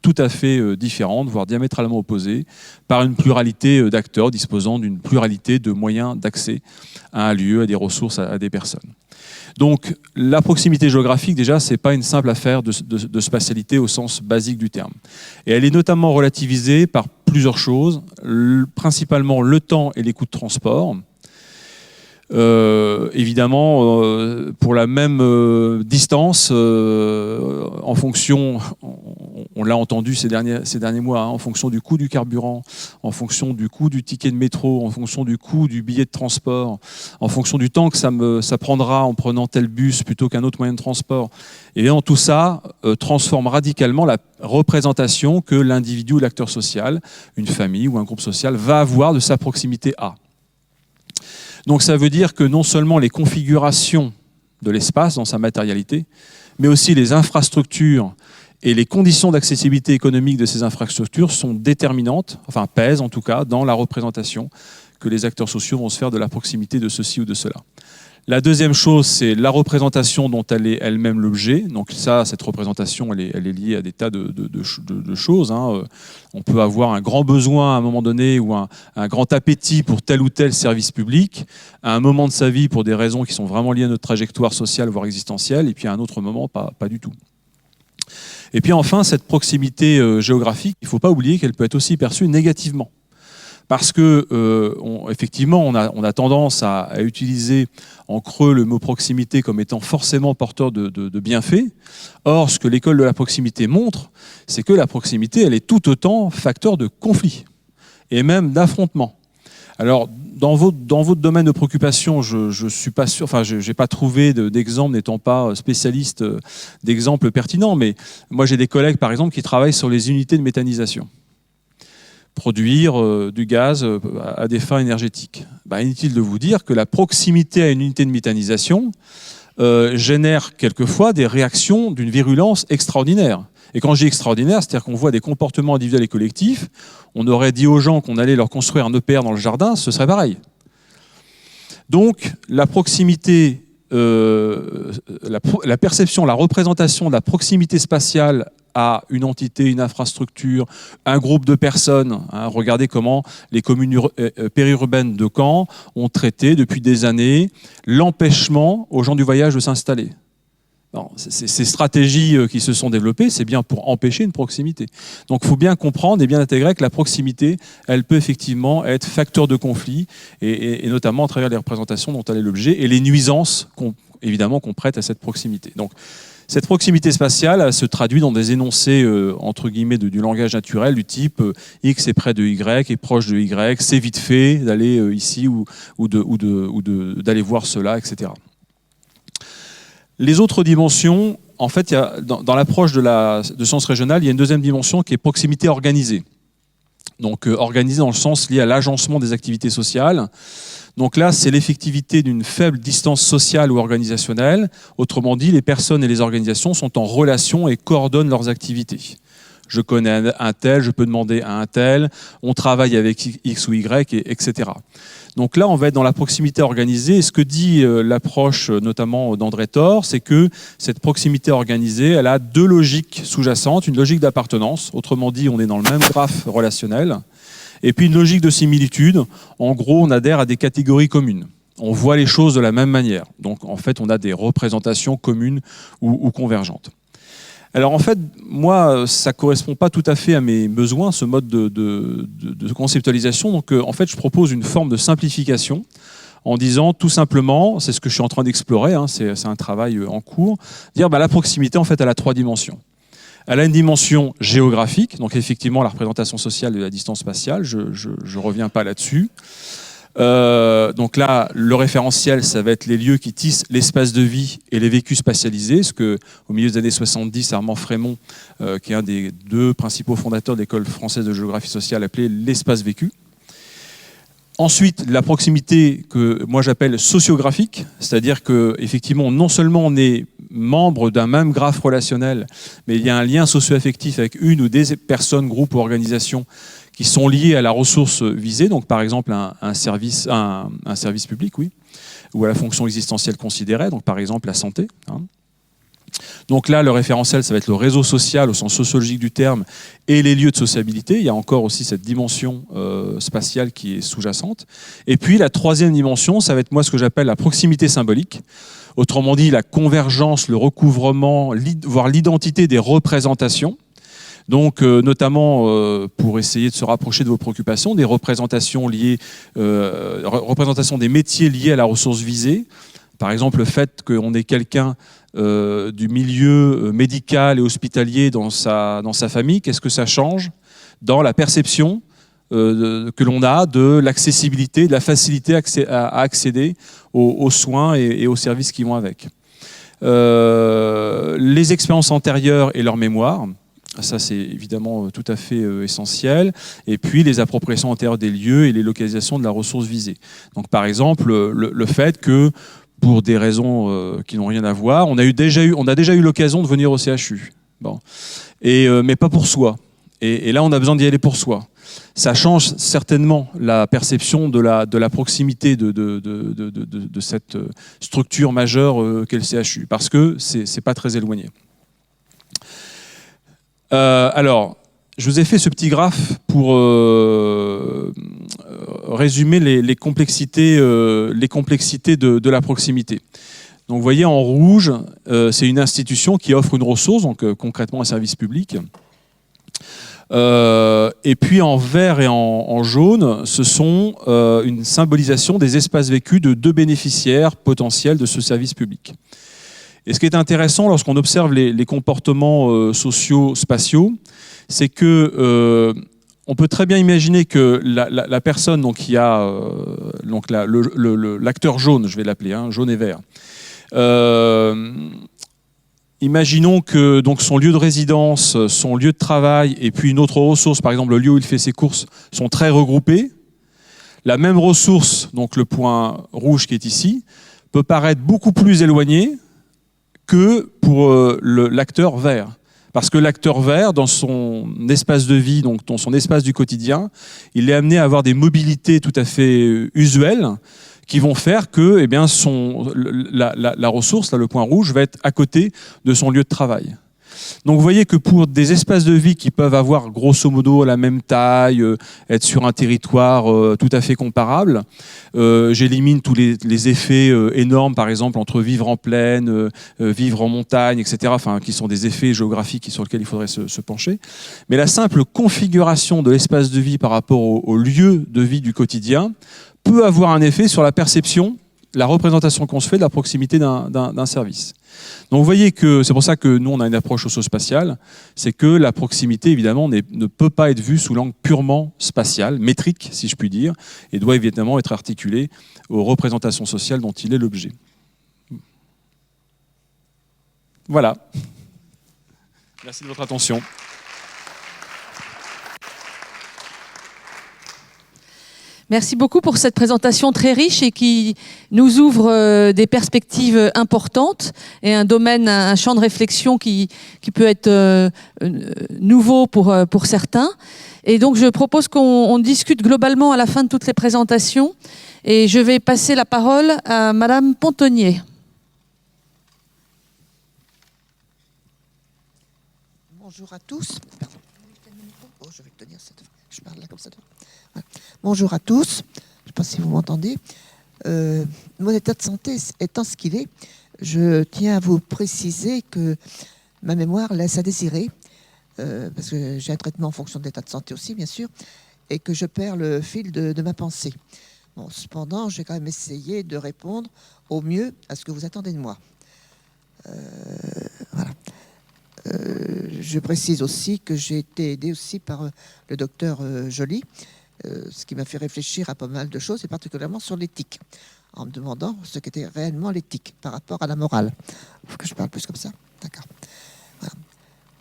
tout à fait différente, voire diamétralement opposée, par une pluralité d'acteurs disposant d'une pluralité de moyens d'accès à un lieu, à des ressources, à des personnes. Donc la proximité géographique, déjà, ce n'est pas une simple affaire de spatialité au sens basique du terme. Et elle est notamment relativisée par plusieurs choses, principalement le temps et les coûts de transport. Évidemment, pour la même distance, en fonction, on l'a entendu ces derniers mois, hein, en fonction du coût du carburant, en fonction du coût du ticket de métro, en fonction du coût du billet de transport, en fonction du temps que ça prendra en prenant tel bus plutôt qu'un autre moyen de transport. Et bien, tout ça transforme radicalement la représentation que l'individu ou l'acteur social, une famille ou un groupe social, va avoir de sa proximité à. Donc ça veut dire que non seulement les configurations de l'espace dans sa matérialité, mais aussi les infrastructures et les conditions d'accessibilité économique de ces infrastructures sont déterminantes, enfin pèsent en tout cas, dans la représentation que les acteurs sociaux vont se faire de la proximité de ceci ou de cela. La deuxième chose, c'est la représentation dont elle est elle-même l'objet. Donc ça, cette représentation, elle est liée à des tas de choses, hein. On peut avoir un grand besoin à un moment donné ou un grand appétit pour tel ou tel service public, à un moment de sa vie pour des raisons qui sont vraiment liées à notre trajectoire sociale, voire existentielle, et puis à un autre moment, pas du tout. Et puis enfin, cette proximité géographique, il ne faut pas oublier qu'elle peut être aussi perçue négativement. Parce que, effectivement, on a tendance à utiliser en creux le mot proximité comme étant forcément porteur de bienfaits. Or, ce que l'école de la proximité montre, c'est que la proximité, elle est tout autant facteur de conflit et même d'affrontement. Alors, dans votre domaine de préoccupation, je suis pas sûr, enfin, je n'ai pas trouvé d'exemple, n'étant pas spécialiste d'exemples pertinents, mais moi j'ai des collègues, par exemple, qui travaillent sur les unités de méthanisation. Produire du gaz à des fins énergétiques. Inutile de vous dire que la proximité à une unité de méthanisation génère quelquefois des réactions d'une virulence extraordinaire. Et quand je dis extraordinaire, c'est-à-dire qu'on voit des comportements individuels et collectifs, on aurait dit aux gens qu'on allait leur construire un EPR dans le jardin, ce serait pareil. Donc la proximité, la perception, la représentation de la proximité spatiale à une entité, une infrastructure, un groupe de personnes. Hein, regardez comment les communes périurbaines de Caen ont traité depuis des années l'empêchement aux gens du voyage de s'installer. Ces stratégies qui se sont développées, c'est bien pour empêcher une proximité. Donc il faut bien comprendre et bien intégrer que la proximité, elle peut effectivement être facteur de conflit, et notamment à travers les représentations dont elle est l'objet et les nuisances évidemment qu'on prête à cette proximité. Donc, cette proximité spatiale, elle se traduit dans des énoncés entre guillemets du langage naturel du type X est près de Y, est proche de Y, c'est vite fait d'aller ici ou d'aller voir cela, etc. Les autres dimensions, en fait, il y a, dans l'approche de sciences régionales, il y a une deuxième dimension qui est proximité organisée. Donc organisée dans le sens lié à l'agencement des activités sociales. Donc là, c'est l'effectivité d'une faible distance sociale ou organisationnelle. Autrement dit, les personnes et les organisations sont en relation et coordonnent leurs activités. Je connais un tel, je peux demander à un tel, on travaille avec X ou Y, etc. Donc là, on va être dans la proximité organisée. Et ce que dit l'approche notamment d'André Thor, c'est que cette proximité organisée, elle a deux logiques sous-jacentes. Une logique d'appartenance, autrement dit, on est dans le même graphe relationnel. Et puis une logique de similitude. En gros, on adhère à des catégories communes. On voit les choses de la même manière. Donc en fait, on a des représentations communes ou convergentes. Alors en fait, moi, ça ne correspond pas tout à fait à mes besoins, ce mode de conceptualisation. Donc en fait, je propose une forme de simplification en disant tout simplement, c'est ce que je suis en train d'explorer, hein, c'est un travail en cours, dire la proximité, en fait, elle a trois dimensions. Elle a une dimension géographique, donc effectivement la représentation sociale de la distance spatiale, je ne reviens pas là-dessus. Donc là, le référentiel, ça va être les lieux qui tissent l'espace de vie et les vécus spatialisés, ce que, au milieu des années 70, Armand Frémont, qui est un des deux principaux fondateurs de l'école française de géographie sociale, appelait l'espace vécu. Ensuite, la proximité que moi j'appelle sociographique, c'est-à-dire que effectivement, non seulement on est membre d'un même graphe relationnel, mais il y a un lien socio-affectif avec une ou des personnes, groupes ou organisations qui sont liées à la ressource visée, donc par exemple un service public, oui, ou à la fonction existentielle considérée, donc par exemple la santé. Donc là, le référentiel, ça va être le réseau social au sens sociologique du terme et les lieux de sociabilité. Il y a encore aussi cette dimension spatiale qui est sous-jacente. Et puis la troisième dimension, ça va être moi ce que j'appelle la proximité symbolique. Autrement dit, la convergence, le recouvrement, voire l'identité des représentations. Donc, notamment pour essayer de se rapprocher de vos préoccupations, des représentations liées, représentation des métiers liés à la ressource visée. Par exemple, le fait qu'on ait quelqu'un du milieu médical et hospitalier dans sa famille, qu'est-ce que ça change dans la perception que l'on a de l'accessibilité, de la facilité à accéder aux soins et aux services qui vont avec. Les expériences antérieures et leur mémoire, ça c'est évidemment tout à fait essentiel. Et puis les appropriations antérieures des lieux et les localisations de la ressource visée. Donc par exemple, le fait que pour des raisons qui n'ont rien à voir, on a déjà eu l'occasion de venir au CHU. Bon. Mais pas pour soi. Et là, on a besoin d'y aller pour soi. Ça change certainement la perception de la proximité de cette structure majeure qu'est le CHU, parce que c'est pas très éloigné. Alors, je vous ai fait ce petit graphe pour résumer les complexités de la proximité. Donc, vous voyez, en rouge, c'est une institution qui offre une ressource, donc concrètement un service public. Et puis en vert et en jaune, ce sont une symbolisation des espaces vécus de deux bénéficiaires potentiels de ce service public. Et ce qui est intéressant lorsqu'on observe les comportements sociaux spatiaux, c'est que on peut très bien imaginer que la personne donc, qui a l'acteur jaune, je vais l'appeler, jaune et vert, imaginons que donc, son lieu de résidence, son lieu de travail et puis une autre ressource, par exemple le lieu où il fait ses courses, sont très regroupés. La même ressource, donc le point rouge qui est ici, peut paraître beaucoup plus éloignée que pour l'acteur vert. Parce que l'acteur vert, dans son espace de vie, donc dans son espace du quotidien, il est amené à avoir des mobilités tout à fait usuelles qui vont faire que eh bien, la ressource, là, le point rouge, va être à côté de son lieu de travail. Donc vous voyez que pour des espaces de vie qui peuvent avoir grosso modo la même taille, être sur un territoire tout à fait comparable, j'élimine tous les effets énormes, par exemple, entre vivre en plaine, vivre en montagne, etc., enfin, qui sont des effets géographiques sur lesquels il faudrait se pencher. Mais la simple configuration de l'espace de vie par rapport au lieu de vie du quotidien peut avoir un effet sur la perception, la représentation qu'on se fait de la proximité d'un service. Donc vous voyez que c'est pour ça que nous on a une approche socio-spatiale, c'est que la proximité évidemment ne peut pas être vue sous l'angle purement spatial, métrique si je puis dire, et doit évidemment être articulée aux représentations sociales dont il est l'objet. Voilà. Merci de votre attention. Merci beaucoup pour cette présentation très riche et qui nous ouvre des perspectives importantes et un domaine, un champ de réflexion qui peut être nouveau pour certains. Et donc je propose qu'on discute globalement à la fin de toutes les présentations et je vais passer la parole à Madame Pontonnier. Bonjour à tous. Oh, je vais tenir cette fois. Je parle là comme ça. Voilà. Bonjour à tous. Je ne sais pas si vous m'entendez. Mon état de santé étant ce qu'il est, je tiens à vous préciser que ma mémoire laisse à désirer, parce que j'ai un traitement en fonction de l'état de santé aussi, bien sûr, et que je perds le fil de ma pensée. Bon, cependant, je vais quand même essayer de répondre au mieux à ce que vous attendez de moi. Voilà. Je précise aussi que j'ai été aidé aussi par le docteur Joly, ce qui m'a fait réfléchir à pas mal de choses, et particulièrement sur l'éthique, en me demandant ce qu'était réellement l'éthique par rapport à la morale. Il faut que je parle plus comme ça. D'accord. Voilà.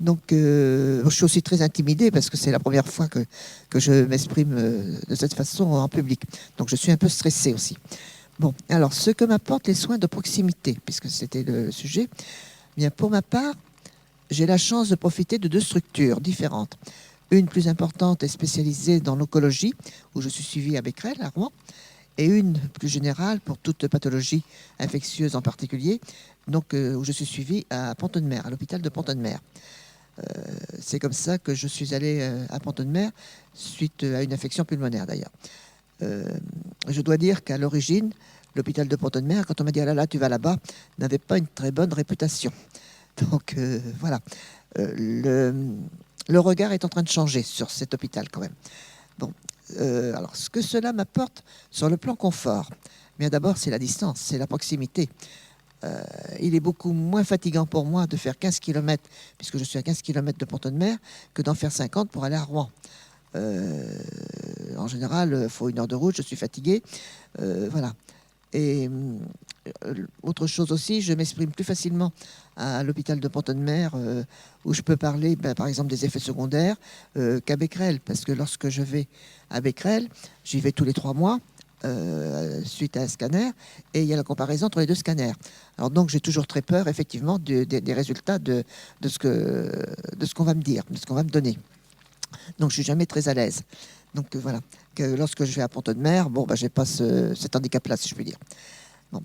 Donc, je suis aussi très intimidée parce que c'est la première fois que je m'exprime de cette façon en public. Donc, je suis un peu stressée aussi. Bon, alors, ce que m'apportent les soins de proximité, puisque c'était le sujet, bien, pour ma part, j'ai la chance de profiter de 2 structures différentes. Une plus importante et spécialisée dans l'oncologie, où je suis suivie à Becquerel, à Rouen, et une plus générale pour toute pathologie infectieuse en particulier, donc où je suis suivie à Pont-de-Mer, à l'hôpital de Pont-de-Mer. C'est comme ça que je suis allée à Pont-de-Mer, suite à une infection pulmonaire d'ailleurs. Je dois dire qu'à l'origine, l'hôpital de Pont-de-Mer, quand on m'a dit « Ah là là, tu vas là-bas », n'avait pas une très bonne réputation. Donc voilà, le regard est en train de changer sur cet hôpital quand même. Bon, alors ce que cela m'apporte sur le plan confort, bien d'abord c'est la distance, c'est la proximité. Il est beaucoup moins fatigant pour moi de faire 15 km, puisque je suis à 15 km de Pont-de-Mer, que d'en faire 50 pour aller à Rouen. En général, il faut 1 heure de route, je suis fatigué. Voilà. Et autre chose aussi, je m'exprime plus facilement à l'hôpital de Pont-de-Mer, où je peux parler, par exemple, des effets secondaires, qu'à Becquerel. Parce que lorsque je vais à Becquerel, j'y vais tous les 3 mois, suite à un scanner, et il y a la comparaison entre les 2 scanners. Alors donc, j'ai toujours très peur, effectivement, des résultats de ce qu'on va me dire, de ce qu'on va me donner. Donc, je suis jamais très à l'aise. Donc, voilà. Que lorsque je vais à Pont-de-Mer, bon, j'ai pas cet handicap-là, si je puis dire. Bon.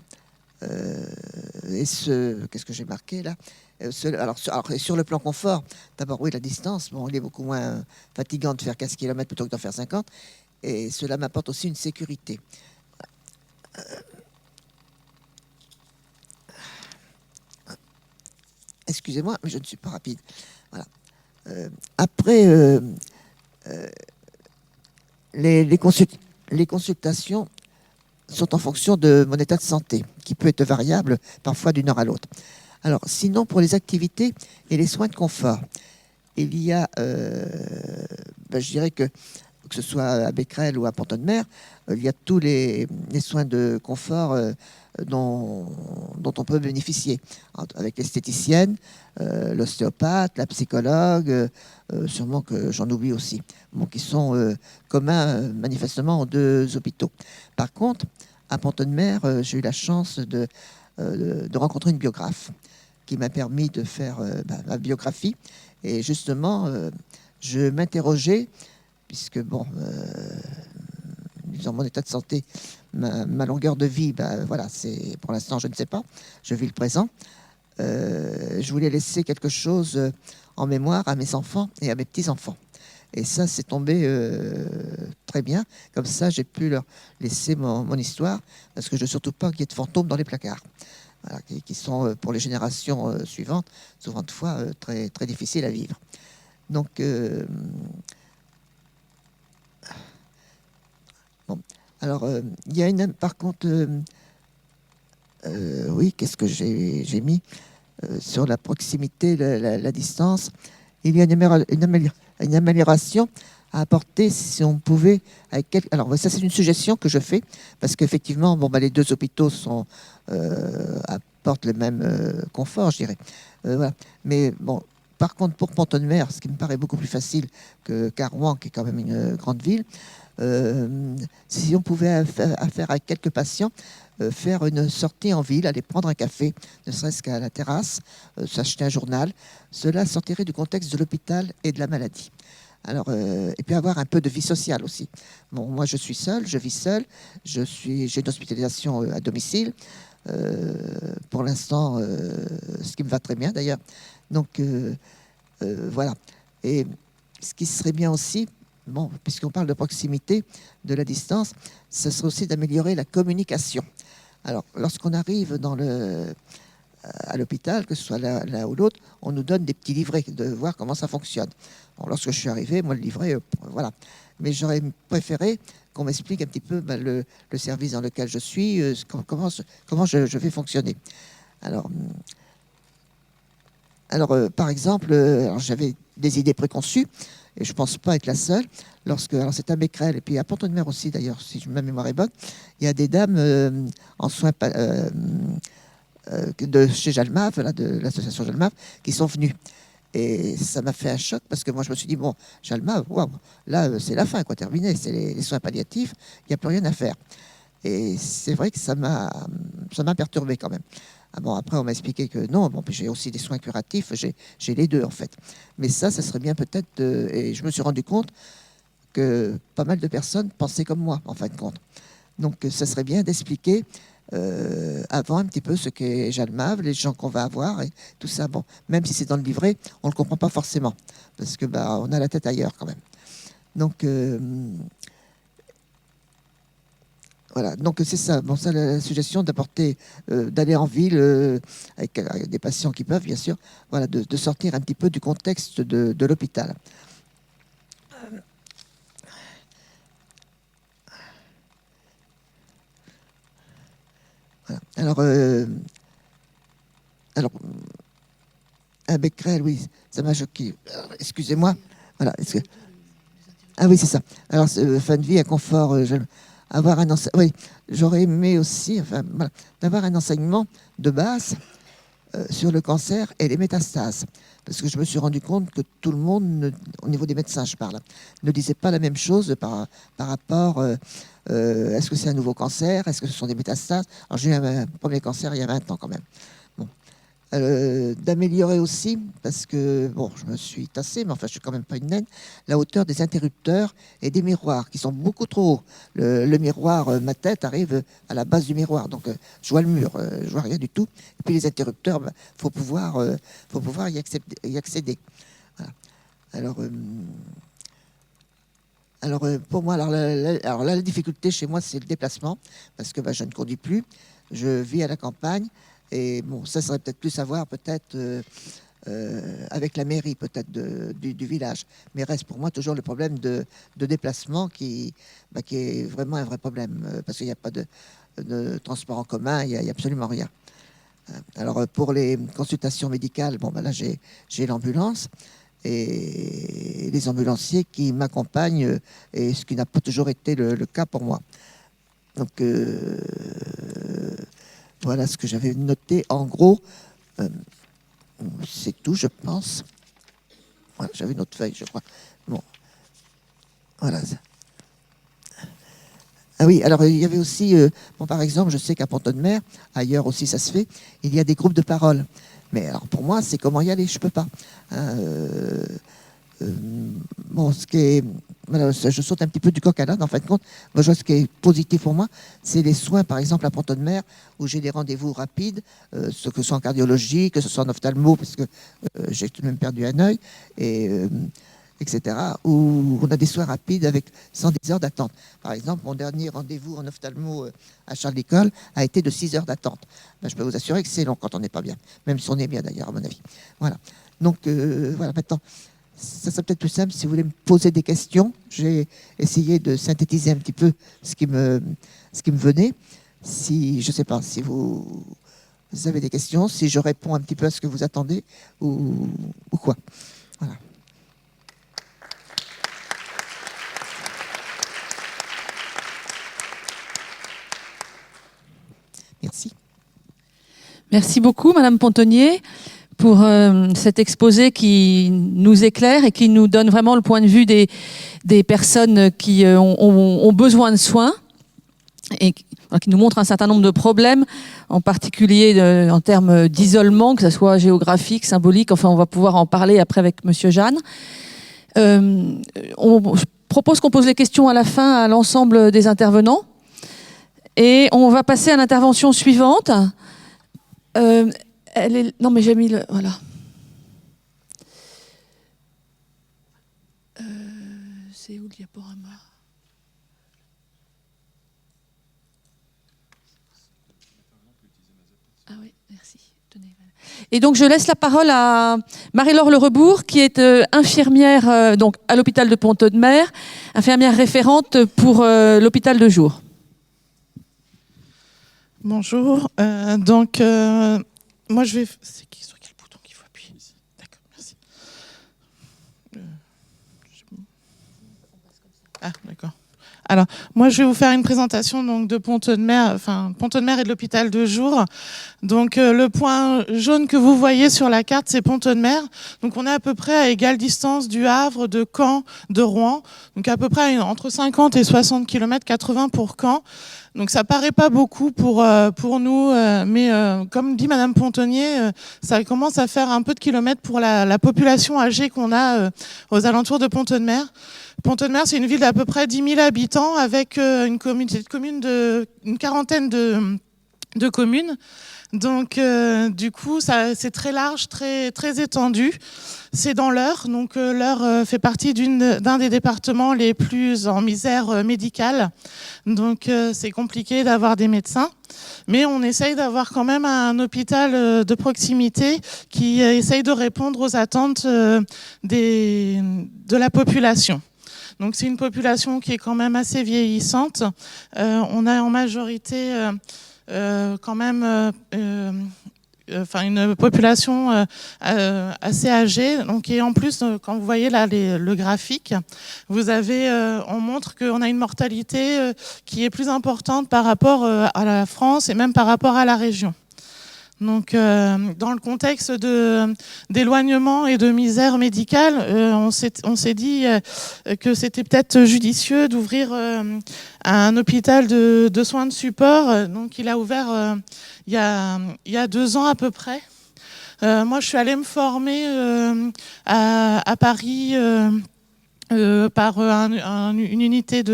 Qu'est-ce que j'ai marqué là? Alors, sur le plan confort, d'abord, oui, la distance, bon, il est beaucoup moins fatigant de faire 15 km plutôt que d'en faire 50. Et cela m'apporte aussi une sécurité. Excusez-moi, mais je ne suis pas rapide. Voilà. Après, les consultations sont en fonction de mon état de santé, qui peut être variable parfois d'une heure à l'autre. Alors, sinon, pour les activités et les soins de confort, il y a, je dirais que ce soit à Becquerel ou à Pont-de-Mer, il y a tous les soins de confort dont on peut bénéficier, avec l'esthéticienne, l'ostéopathe, la psychologue, sûrement que j'en oublie aussi, bon, qui sont communs manifestement aux 2 hôpitaux. Par contre, à Pont-de-Mer, j'ai eu la chance de rencontrer une biographe qui m'a permis de faire ma biographie. Et justement, je m'interrogeais, puisque, bon, disons, mon état de santé, ma longueur de vie, voilà, c'est pour l'instant, je ne sais pas, je vis le présent. Je voulais laisser quelque chose en mémoire à mes enfants et à mes petits-enfants. Et ça, c'est tombé très bien. Comme ça, j'ai pu leur laisser mon histoire, parce que je ne veux surtout pas qu'il y ait de fantômes dans les placards. Voilà, qui sont, pour les générations suivantes, souvent de fois très, très difficiles à vivre. Donc, bon. Alors, il y a par contre, oui, qu'est-ce que j'ai mis sur la proximité, la distance. Il y a une amélioration à apporter si on pouvait. Alors, ça, c'est une suggestion que je fais, parce qu'effectivement, bon, les 2 hôpitaux apportent le même confort, je dirais. Voilà. Mais bon, par contre, pour Pont-de-Mer, ce qui me paraît beaucoup plus facile qu'à Rouen, qui est quand même une grande ville, si on pouvait affaire à quelques patients, faire une sortie en ville, aller prendre un café, ne serait-ce qu'à la terrasse, s'acheter un journal, cela sortirait du contexte de l'hôpital et de la maladie. Alors, et puis avoir un peu de vie sociale aussi. Bon, moi, je suis seul, je vis seul, j'ai une hospitalisation à domicile. Pour l'instant, ce qui me va très bien d'ailleurs. Donc, voilà. Et ce qui serait bien aussi, bon, puisqu'on parle de proximité, de la distance, ce serait aussi d'améliorer la communication. Alors, lorsqu'on arrive à l'hôpital, que ce soit l'un ou l'autre, on nous donne des petits livrets de voir comment ça fonctionne. Bon, lorsque je suis arrivé, moi, le livret, voilà. Mais j'aurais préféré qu'on m'explique un petit peu le service dans lequel je suis, comment je vais fonctionner. Alors, par exemple, j'avais des idées préconçues, et je ne pense pas être la seule. Alors c'est à Becquerel, et puis à Pont-de-Mer aussi, d'ailleurs, si ma mémoire est bonne, il y a des dames en soins de chez Jalmave, de l'association Jalmave, qui sont venues. Et ça m'a fait un choc parce que moi, je me suis dit, bon, Jalma, waouh, là, c'est la fin, quoi, terminé. C'est les soins palliatifs, il n'y a plus rien à faire. Et c'est vrai que ça m'a perturbé quand même. Ah bon, après, on m'a expliqué que non, bon, puis j'ai aussi des soins curatifs, j'ai les deux en fait. Mais ça serait bien peut-être. Et je me suis rendu compte que pas mal de personnes pensaient comme moi, en fin de compte. Donc, ça serait bien d'expliquer avant un petit peu ce qu'est Jalmav, les gens qu'on va avoir et tout ça. Bon, même si c'est dans le livret, on ne le comprend pas forcément parce que bah, on a la tête ailleurs quand même. Donc, voilà, donc c'est ça. Bon, ça, la suggestion d'apporter, d'aller en ville avec des patients qui peuvent, bien sûr, voilà, de sortir un petit peu du contexte de l'hôpital. Voilà. Alors, un Becquerel, oui, ça m'a choqué. Excusez-moi. Voilà. Ah oui, c'est ça. Alors, fin de vie, un confort, avoir un enseignement. Oui, j'aurais aimé aussi, enfin, voilà, d'avoir un enseignement de base sur le cancer et les métastases. Parce que je me suis rendu compte que tout le monde, au niveau des médecins, je parle, ne disait pas la même chose par rapport est-ce que c'est un nouveau cancer, est-ce que ce sont des métastases. Alors, j'ai eu un premier cancer il y a 20 ans quand même. Bon. D'améliorer aussi, parce que, bon, je me suis tassé, mais enfin, je suis quand même pas une naine, la hauteur des interrupteurs et des miroirs, qui sont beaucoup trop hauts. Le miroir, ma tête arrive à la base du miroir, donc je vois le mur, je vois rien du tout. Et puis les interrupteurs, faut pouvoir y accéder. Voilà. Alors, pour moi, la difficulté chez moi, c'est le déplacement, parce que je ne conduis plus, je vis à la campagne, et bon, ça serait peut-être plus à voir, peut-être avec la mairie, peut-être du village. Mais reste pour moi toujours le problème de déplacement qui est vraiment un vrai problème, parce qu'il n'y a pas de transport en commun, il n'y a absolument rien. Alors, pour les consultations médicales, bon, là, j'ai l'ambulance et les ambulanciers qui m'accompagnent, et ce qui n'a pas toujours été le cas pour moi. Donc, voilà ce que j'avais noté. En gros, c'est tout, je pense. Voilà, j'avais une autre feuille, je crois. Bon, voilà. Ah oui, alors il y avait aussi, bon, par exemple, je sais qu'à Pont-de-Mer, ailleurs aussi ça se fait, il y a des groupes de parole. Mais alors pour moi, c'est comment y aller, je peux pas. Hein, bon, voilà, je saute un petit peu du coq à l'âne, en fin de compte. Moi, je vois ce qui est positif pour moi, c'est les soins, par exemple, à Pont-de-Mer, où j'ai des rendez-vous rapides, ce que ce soit en cardiologie, que ce soit en ophtalmo, parce que j'ai tout de même perdu un œil, etc., où on a des soins rapides avec 110 heures d'attente. Par exemple, mon dernier rendez-vous en ophtalmo à Charles de Gaulle a été de 6 heures d'attente. Je peux vous assurer que c'est long quand on n'est pas bien, même si on est bien d'ailleurs, à mon avis. Voilà. Donc, voilà, maintenant, ça serait peut-être plus simple si vous voulez me poser des questions. J'ai essayé de synthétiser un petit peu ce qui me venait. Si, je ne sais pas, si vous avez des questions, si je réponds un petit peu à ce que vous attendez ou quoi. Voilà. Merci. Merci beaucoup, Madame Pontonnier, pour cet exposé qui nous éclaire et qui nous donne vraiment le point de vue des personnes qui ont besoin de soins et qui nous montre un certain nombre de problèmes, en particulier en termes d'isolement, que ce soit géographique, symbolique. Enfin, on va pouvoir en parler après avec Monsieur Jeanne. Je propose qu'on pose les questions à la fin à l'ensemble des intervenants. Et on va passer à l'intervention suivante. Non, mais j'ai mis le... Voilà. C'est où le diaporama ? Ah oui, merci. Tenez. Et donc, je laisse la parole à Marie-Laure Lerebourg, qui est infirmière donc, à l'hôpital de Pont-de-Mer, infirmière référente pour l'hôpital de jour. Bonjour. Moi, je vais... C'est sur quel bouton qu'il faut appuyer? D'accord, merci. Ah, d'accord. Alors, moi, je vais vous faire une présentation donc de Pont-Audemer, enfin Pont-Audemer et de l'hôpital de jour. Donc, le point jaune que vous voyez sur la carte, c'est Pont-Audemer. Donc, on est à peu près à égale distance du Havre, de Caen, de Rouen. Donc, à peu près entre 50 et 60 km, 80 pour Caen. Donc, ça paraît pas beaucoup pour nous, mais comme dit Madame Pontonnier, ça commence à faire un peu de kilomètres pour la population âgée qu'on a aux alentours de Pont-Audemer. Pont-Audemer, c'est une ville d'à peu près 10 000 habitants avec une communauté de communes une quarantaine de communes. Donc, du coup, c'est très large, très, très étendu. C'est dans l'Eure. Donc, l'Eure fait partie d'un des départements les plus en misère médicale. Donc, c'est compliqué d'avoir des médecins. Mais on essaye d'avoir quand même un hôpital de proximité qui essaye de répondre aux attentes de la population. Donc, c'est une population qui est quand même assez vieillissante. On a en majorité quand même une population assez âgée. Donc, et en plus, quand vous voyez là le graphique, vous avez, on montre qu'on a une mortalité qui est plus importante par rapport à la France et même par rapport à la région. Donc, dans le contexte d'éloignement et de misère médicale, on s'est dit que c'était peut-être judicieux d'ouvrir un hôpital de soins de support. Donc, il a ouvert il y a 2 ans à peu près. Moi, je suis allée me former à Paris. Par une unité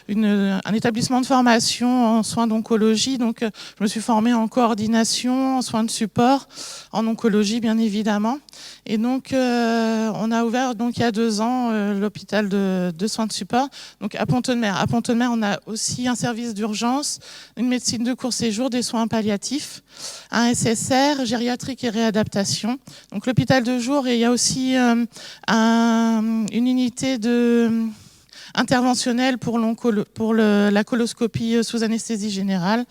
un établissement de formation en soins d'oncologie. Donc, je me suis formée en coordination, en soins de support, en oncologie, bien évidemment. Et donc, on a ouvert donc il y a 2 ans l'hôpital de soins de support. Donc, à Pont-Audemer. À Pont-Audemer, on a aussi un service d'urgence, une médecine de court séjour, des soins palliatifs, un SSR, gériatrique et réadaptation. Donc, l'hôpital de jour, et il y a aussi une unité interventionnelle pour la coloscopie sous anesthésie générale.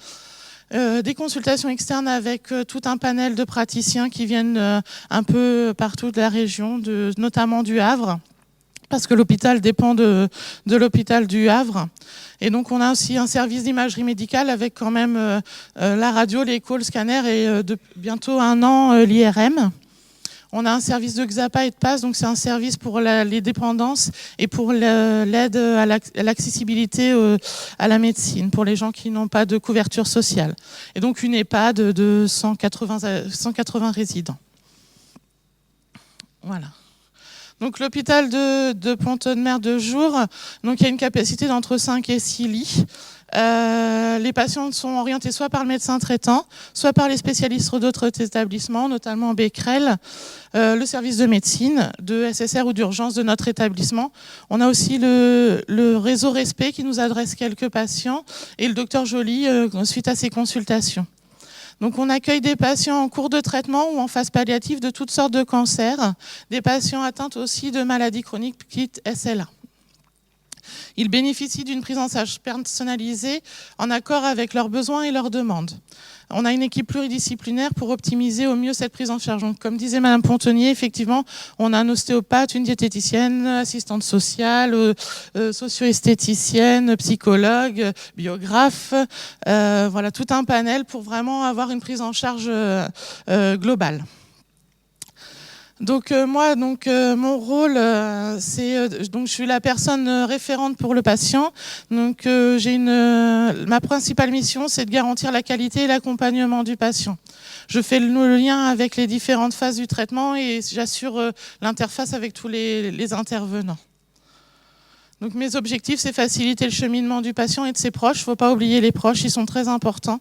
Des consultations externes avec tout un panel de praticiens qui viennent un peu partout de la région, notamment du Havre, parce que l'hôpital dépend de l'hôpital du Havre. Et donc, on a aussi un service d'imagerie médicale avec quand même la radio, l'écho, le scanner et bientôt 1 an l'IRM. On a un service de XAPA et de PASS, donc c'est un service pour les dépendances et pour l'aide à l'accessibilité à la médecine, pour les gens qui n'ont pas de couverture sociale. Et donc une EHPAD de 180 résidents. Voilà. Donc l'hôpital de Pont-Audemer de jour, donc il y a une capacité d'entre 5 et 6 lits. Les patients sont orientés soit par le médecin traitant, soit par les spécialistes d'autres établissements, notamment Becquerel, le service de médecine, de SSR ou d'urgence de notre établissement. On a aussi le réseau Respect qui nous adresse quelques patients et le docteur Joly suite à ses consultations. Donc on accueille des patients en cours de traitement ou en phase palliative de toutes sortes de cancers, des patients atteints aussi de maladies chroniques dites SLA. Ils bénéficient d'une prise en charge personnalisée en accord avec leurs besoins et leurs demandes. On a une équipe pluridisciplinaire pour optimiser au mieux cette prise en charge. Donc, comme disait Madame Pontonnier, effectivement, on a un ostéopathe, une diététicienne, assistante sociale, socio-esthéticienne, psychologue, biographe, voilà, tout un panel pour vraiment avoir une prise en charge globale. Donc moi, mon rôle, je suis la personne référente pour le patient. Donc ma principale mission, c'est de garantir la qualité et l'accompagnement du patient. Je fais le lien avec les différentes phases du traitement et j'assure l'interface avec tous les intervenants. Donc mes objectifs, c'est faciliter le cheminement du patient et de ses proches. Il ne faut pas oublier les proches, ils sont très importants.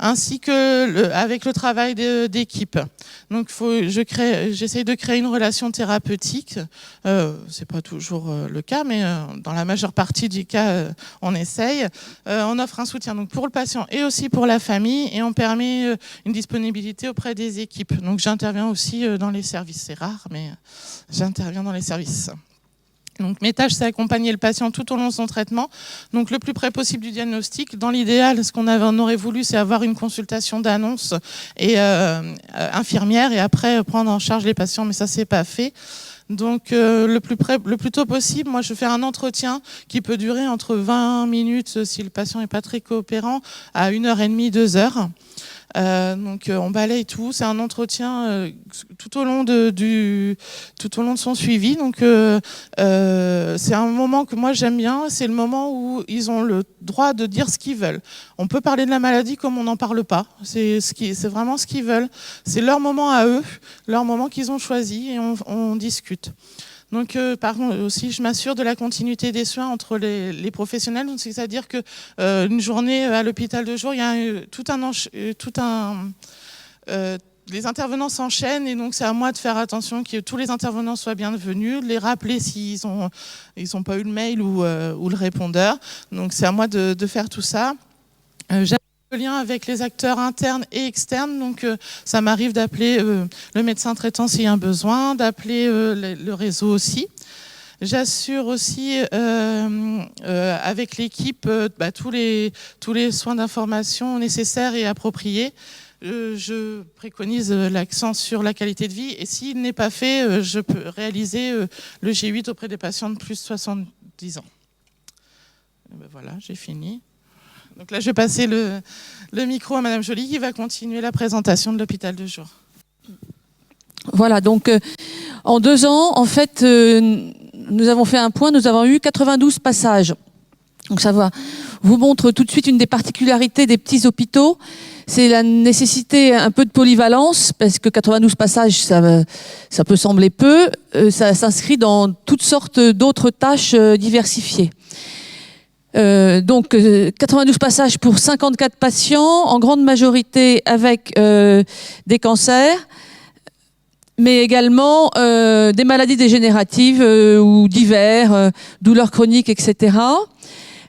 Ainsi que avec le travail d'équipe. Donc j'essaye de créer une relation thérapeutique. C'est pas toujours le cas, mais dans la majeure partie du cas, on essaye. On offre un soutien donc pour le patient et aussi pour la famille, et on permet une disponibilité auprès des équipes. Donc j'interviens aussi dans les services. C'est rare, mais j'interviens dans les services. Donc, mes tâches, c'est accompagner le patient tout au long de son traitement, donc le plus près possible du diagnostic. Dans l'idéal, ce qu'on aurait voulu, c'est avoir une consultation d'annonce et infirmière, et après prendre en charge les patients, mais ça, c'est pas fait. Donc le plus tôt possible, moi je fais un entretien qui peut durer entre 20 minutes si le patient n'est pas très coopérant à 1h30, 2 heures. Donc on balaye tout, c'est un entretien tout au long de son suivi. Donc c'est un moment que moi j'aime bien, c'est le moment où ils ont le droit de dire ce qu'ils veulent. On peut parler de la maladie comme on n'en parle pas, c'est vraiment ce qu'ils veulent. C'est leur moment à eux, leur moment qu'ils ont choisi et on discute. Donc, par contre, aussi, je m'assure de la continuité des soins entre les professionnels. Donc, c'est-à-dire que une journée à l'hôpital de jour, il y a les intervenants s'enchaînent et donc c'est à moi de faire attention que tous les intervenants soient bienvenus, de les rappeler s'ils ont pas eu le mail ou le répondeur. Donc, c'est à moi de faire tout ça. J'aime le lien avec les acteurs internes et externes, donc ça m'arrive d'appeler le médecin traitant s'il y a un besoin, d'appeler le réseau aussi. J'assure aussi avec l'équipe tous les soins d'information nécessaires et appropriés. Je préconise l'accent sur la qualité de vie et s'il n'est pas fait, je peux réaliser le G8 auprès des patients de plus de 70 ans. Et ben voilà, j'ai fini. Donc là, je vais passer le micro à Madame Joly qui va continuer la présentation de l'hôpital de jour. Voilà, donc en 2 ans, en fait, nous avons fait un point, nous avons eu 92 passages. Donc ça vous montre tout de suite une des particularités des petits hôpitaux, c'est la nécessité un peu de polyvalence, parce que 92 passages, ça peut sembler peu, ça s'inscrit dans toutes sortes d'autres tâches diversifiées. Donc 92 passages pour 54 patients, en grande majorité avec des cancers, mais également des maladies dégénératives ou divers, douleurs chroniques, etc.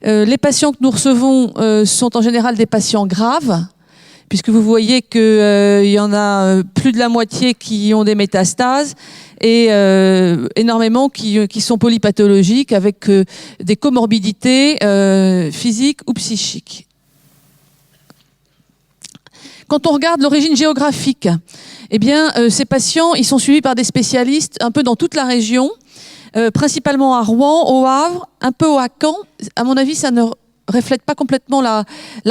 Les patients que nous recevons sont en général des patients graves, puisque vous voyez qu'il y en a plus de la moitié qui ont des métastases et énormément qui sont polypathologiques avec des comorbidités physiques ou psychiques. Quand on regarde l'origine géographique, eh bien, ces patients, ils sont suivis par des spécialistes un peu dans toute la région, principalement à Rouen, au Havre, un peu à Caen. À mon avis, ça ne reflète pas complètement la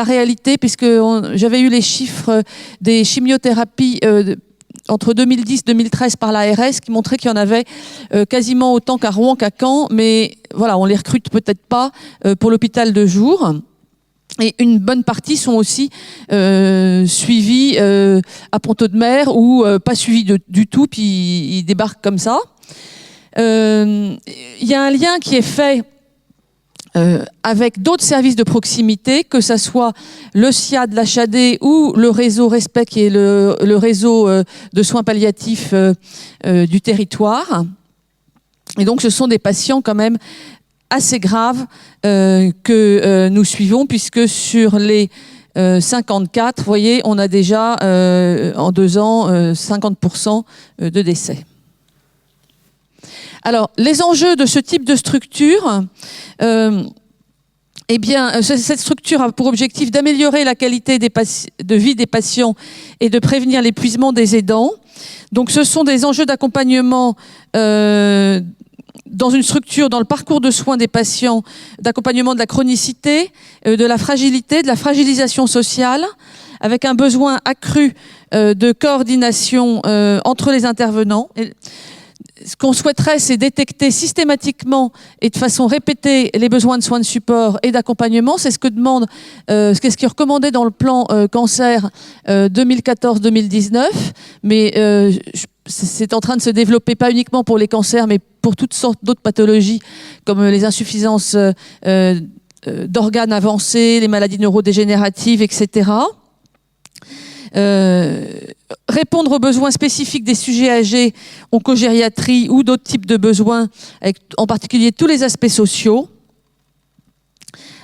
réalité, puisque j'avais eu les chiffres des chimiothérapies entre 2010 et 2013 par l'ARS qui montraient qu'il y en avait quasiment autant qu'à Rouen qu'à Caen, mais voilà, on les recrute peut-être pas pour l'hôpital de jour. Et une bonne partie sont aussi suivis à Pont-Audemer ou pas suivis du tout, puis ils débarquent comme ça. Il y a un lien qui est fait avec d'autres services de proximité, que ce soit le SIAD, l'HAD ou le réseau RESPEC, qui est le réseau de soins palliatifs du territoire. Et donc ce sont des patients quand même assez graves que nous suivons, puisque sur les 54, vous voyez, on a déjà en 2 ans 50% de décès. Alors, les enjeux de ce type de structure, eh bien, cette structure a pour objectif d'améliorer la qualité de vie des patients et de prévenir l'épuisement des aidants. Donc, ce sont des enjeux d'accompagnement dans une structure, dans le parcours de soins des patients, d'accompagnement de la chronicité, de la fragilité, de la fragilisation sociale, avec un besoin accru de coordination entre les intervenants. Ce qu'on souhaiterait, c'est détecter systématiquement et de façon répétée les besoins de soins de support et d'accompagnement. C'est ce que demande, ce qui est recommandé dans le plan cancer 2014-2019. Mais c'est en train de se développer, pas uniquement pour les cancers, mais pour toutes sortes d'autres pathologies, comme les insuffisances d'organes avancés, les maladies neurodégénératives, etc. Répondre aux besoins spécifiques des sujets âgés, oncogériatrie ou d'autres types de besoins, avec en particulier tous les aspects sociaux.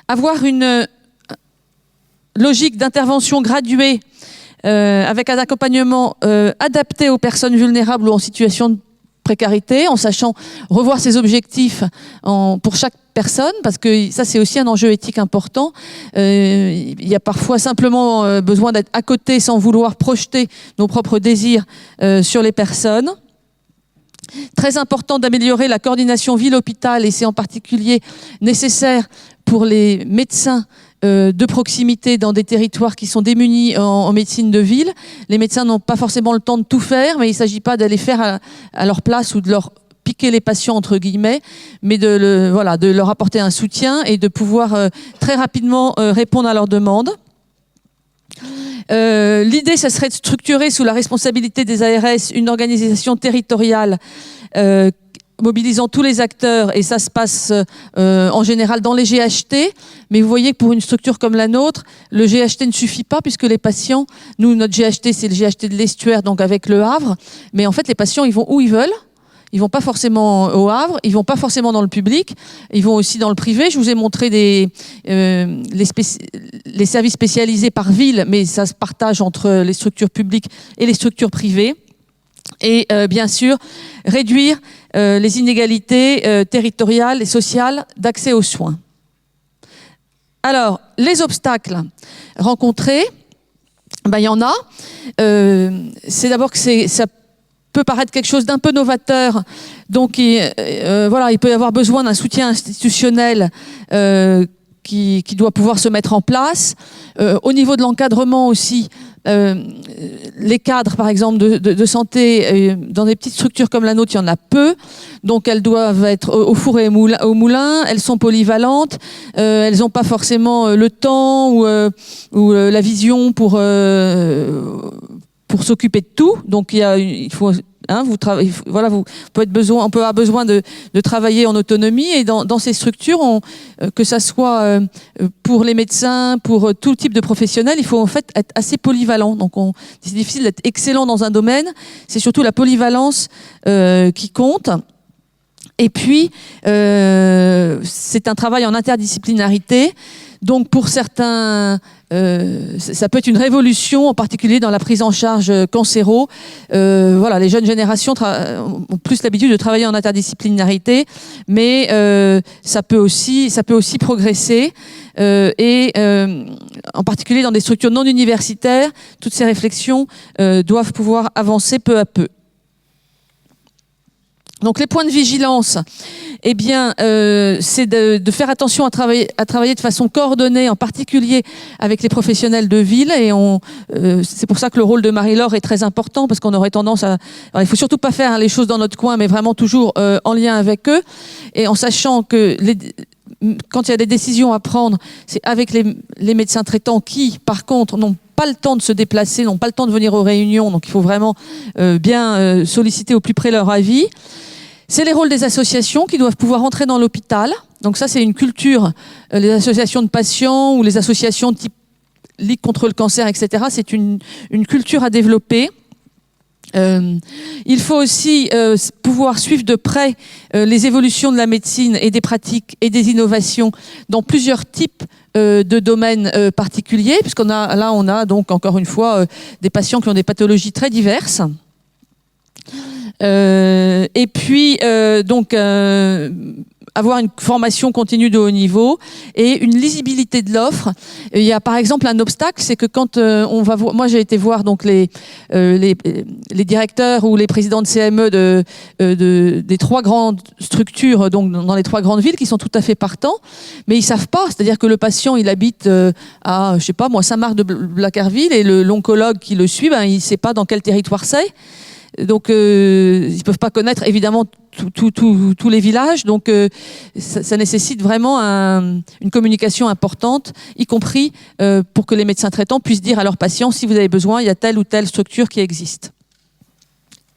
Avoir une logique d'intervention graduée avec un accompagnement adapté aux personnes vulnérables ou en situation de précarité, en sachant revoir ses objectifs pour chaque personne, parce que ça c'est aussi un enjeu éthique important. Il y a parfois simplement besoin d'être à côté sans vouloir projeter nos propres désirs sur les personnes. Très important d'améliorer la coordination ville-hôpital, et c'est en particulier nécessaire pour les médecins de proximité dans des territoires qui sont démunis en médecine de ville. Les médecins n'ont pas forcément le temps de tout faire, mais il ne s'agit pas d'aller faire à leur place ou de leur piquer les patients entre guillemets, mais de leur apporter un soutien et de pouvoir très rapidement répondre à leurs demandes. L'idée, ça serait de structurer sous la responsabilité des ARS une organisation territoriale mobilisant tous les acteurs, et ça se passe en général dans les GHT, mais vous voyez que pour une structure comme la nôtre, le GHT ne suffit pas, puisque les patients, nous, notre GHT, c'est le GHT de l'Estuaire, donc avec le Havre, mais en fait, les patients, ils vont où ils veulent. Ils vont pas forcément au Havre, ils vont pas forcément dans le public, ils vont aussi dans le privé. Je vous ai montré les services spécialisés par ville, mais ça se partage entre les structures publiques et les structures privées. Et bien sûr, réduire les inégalités territoriales et sociales d'accès aux soins. Alors, les obstacles rencontrés, il y en a. C'est d'abord que ça peut paraître quelque chose d'un peu novateur. Donc, il peut y avoir besoin d'un soutien institutionnel qui doit pouvoir se mettre en place. Au niveau de l'encadrement aussi, les cadres, par exemple, de santé, dans des petites structures comme la nôtre, il y en a peu. Donc, elles doivent être au four et au moulin. Elles sont polyvalentes. Elles n'ont pas forcément le temps ou la vision pour s'occuper de tout. Donc, il faut... on peut avoir besoin de travailler en autonomie, et dans ces structures, que ça soit pour les médecins, pour tout type de professionnels, il faut en fait être assez polyvalent. Donc c'est difficile d'être excellent dans un domaine, c'est surtout la polyvalence qui compte. Et puis, c'est un travail en interdisciplinarité. Donc pour certains, ça peut être une révolution, en particulier dans la prise en charge cancéro. Les jeunes générations ont plus l'habitude de travailler en interdisciplinarité, mais ça peut aussi progresser. En particulier dans des structures non universitaires, toutes ces réflexions doivent pouvoir avancer peu à peu. Donc les points de vigilance, c'est de faire attention à travailler de façon coordonnée, en particulier avec les professionnels de ville. Et c'est pour ça que le rôle de Marie-Laure est très important, parce qu'on aurait tendance à... Alors, il faut surtout pas faire les choses dans notre coin, mais vraiment toujours en lien avec eux, et en sachant que quand il y a des décisions à prendre, c'est avec les médecins traitants qui, par contre, n'ont pas le temps de se déplacer, n'ont pas le temps de venir aux réunions, donc il faut vraiment bien solliciter au plus près leur avis. C'est les rôles des associations qui doivent pouvoir entrer dans l'hôpital. Donc ça, c'est une culture. Les associations de patients ou les associations type Ligue contre le cancer, etc., c'est une culture à développer. Il faut aussi pouvoir suivre de près les évolutions de la médecine et des pratiques et des innovations dans plusieurs types de domaines particuliers, puisqu'on a donc encore une fois des patients qui ont des pathologies très diverses. Et puis avoir une formation continue de haut niveau et une lisibilité de l'offre. Il y a par exemple un obstacle, c'est que quand on va voir, moi j'ai été voir donc les directeurs ou les présidents de CME des trois grandes structures, donc dans les trois grandes villes, qui sont tout à fait partants, mais ils savent pas. C'est-à-dire que le patient, il habite à, je sais pas moi, Saint-Marc de Blacarville, et l'oncologue qui le suit, il sait pas dans quel territoire c'est. Donc, ils peuvent pas connaître évidemment tous les villages. Donc, ça nécessite vraiment une communication importante, y compris pour que les médecins traitants puissent dire à leurs patients, si vous avez besoin, il y a telle ou telle structure qui existe.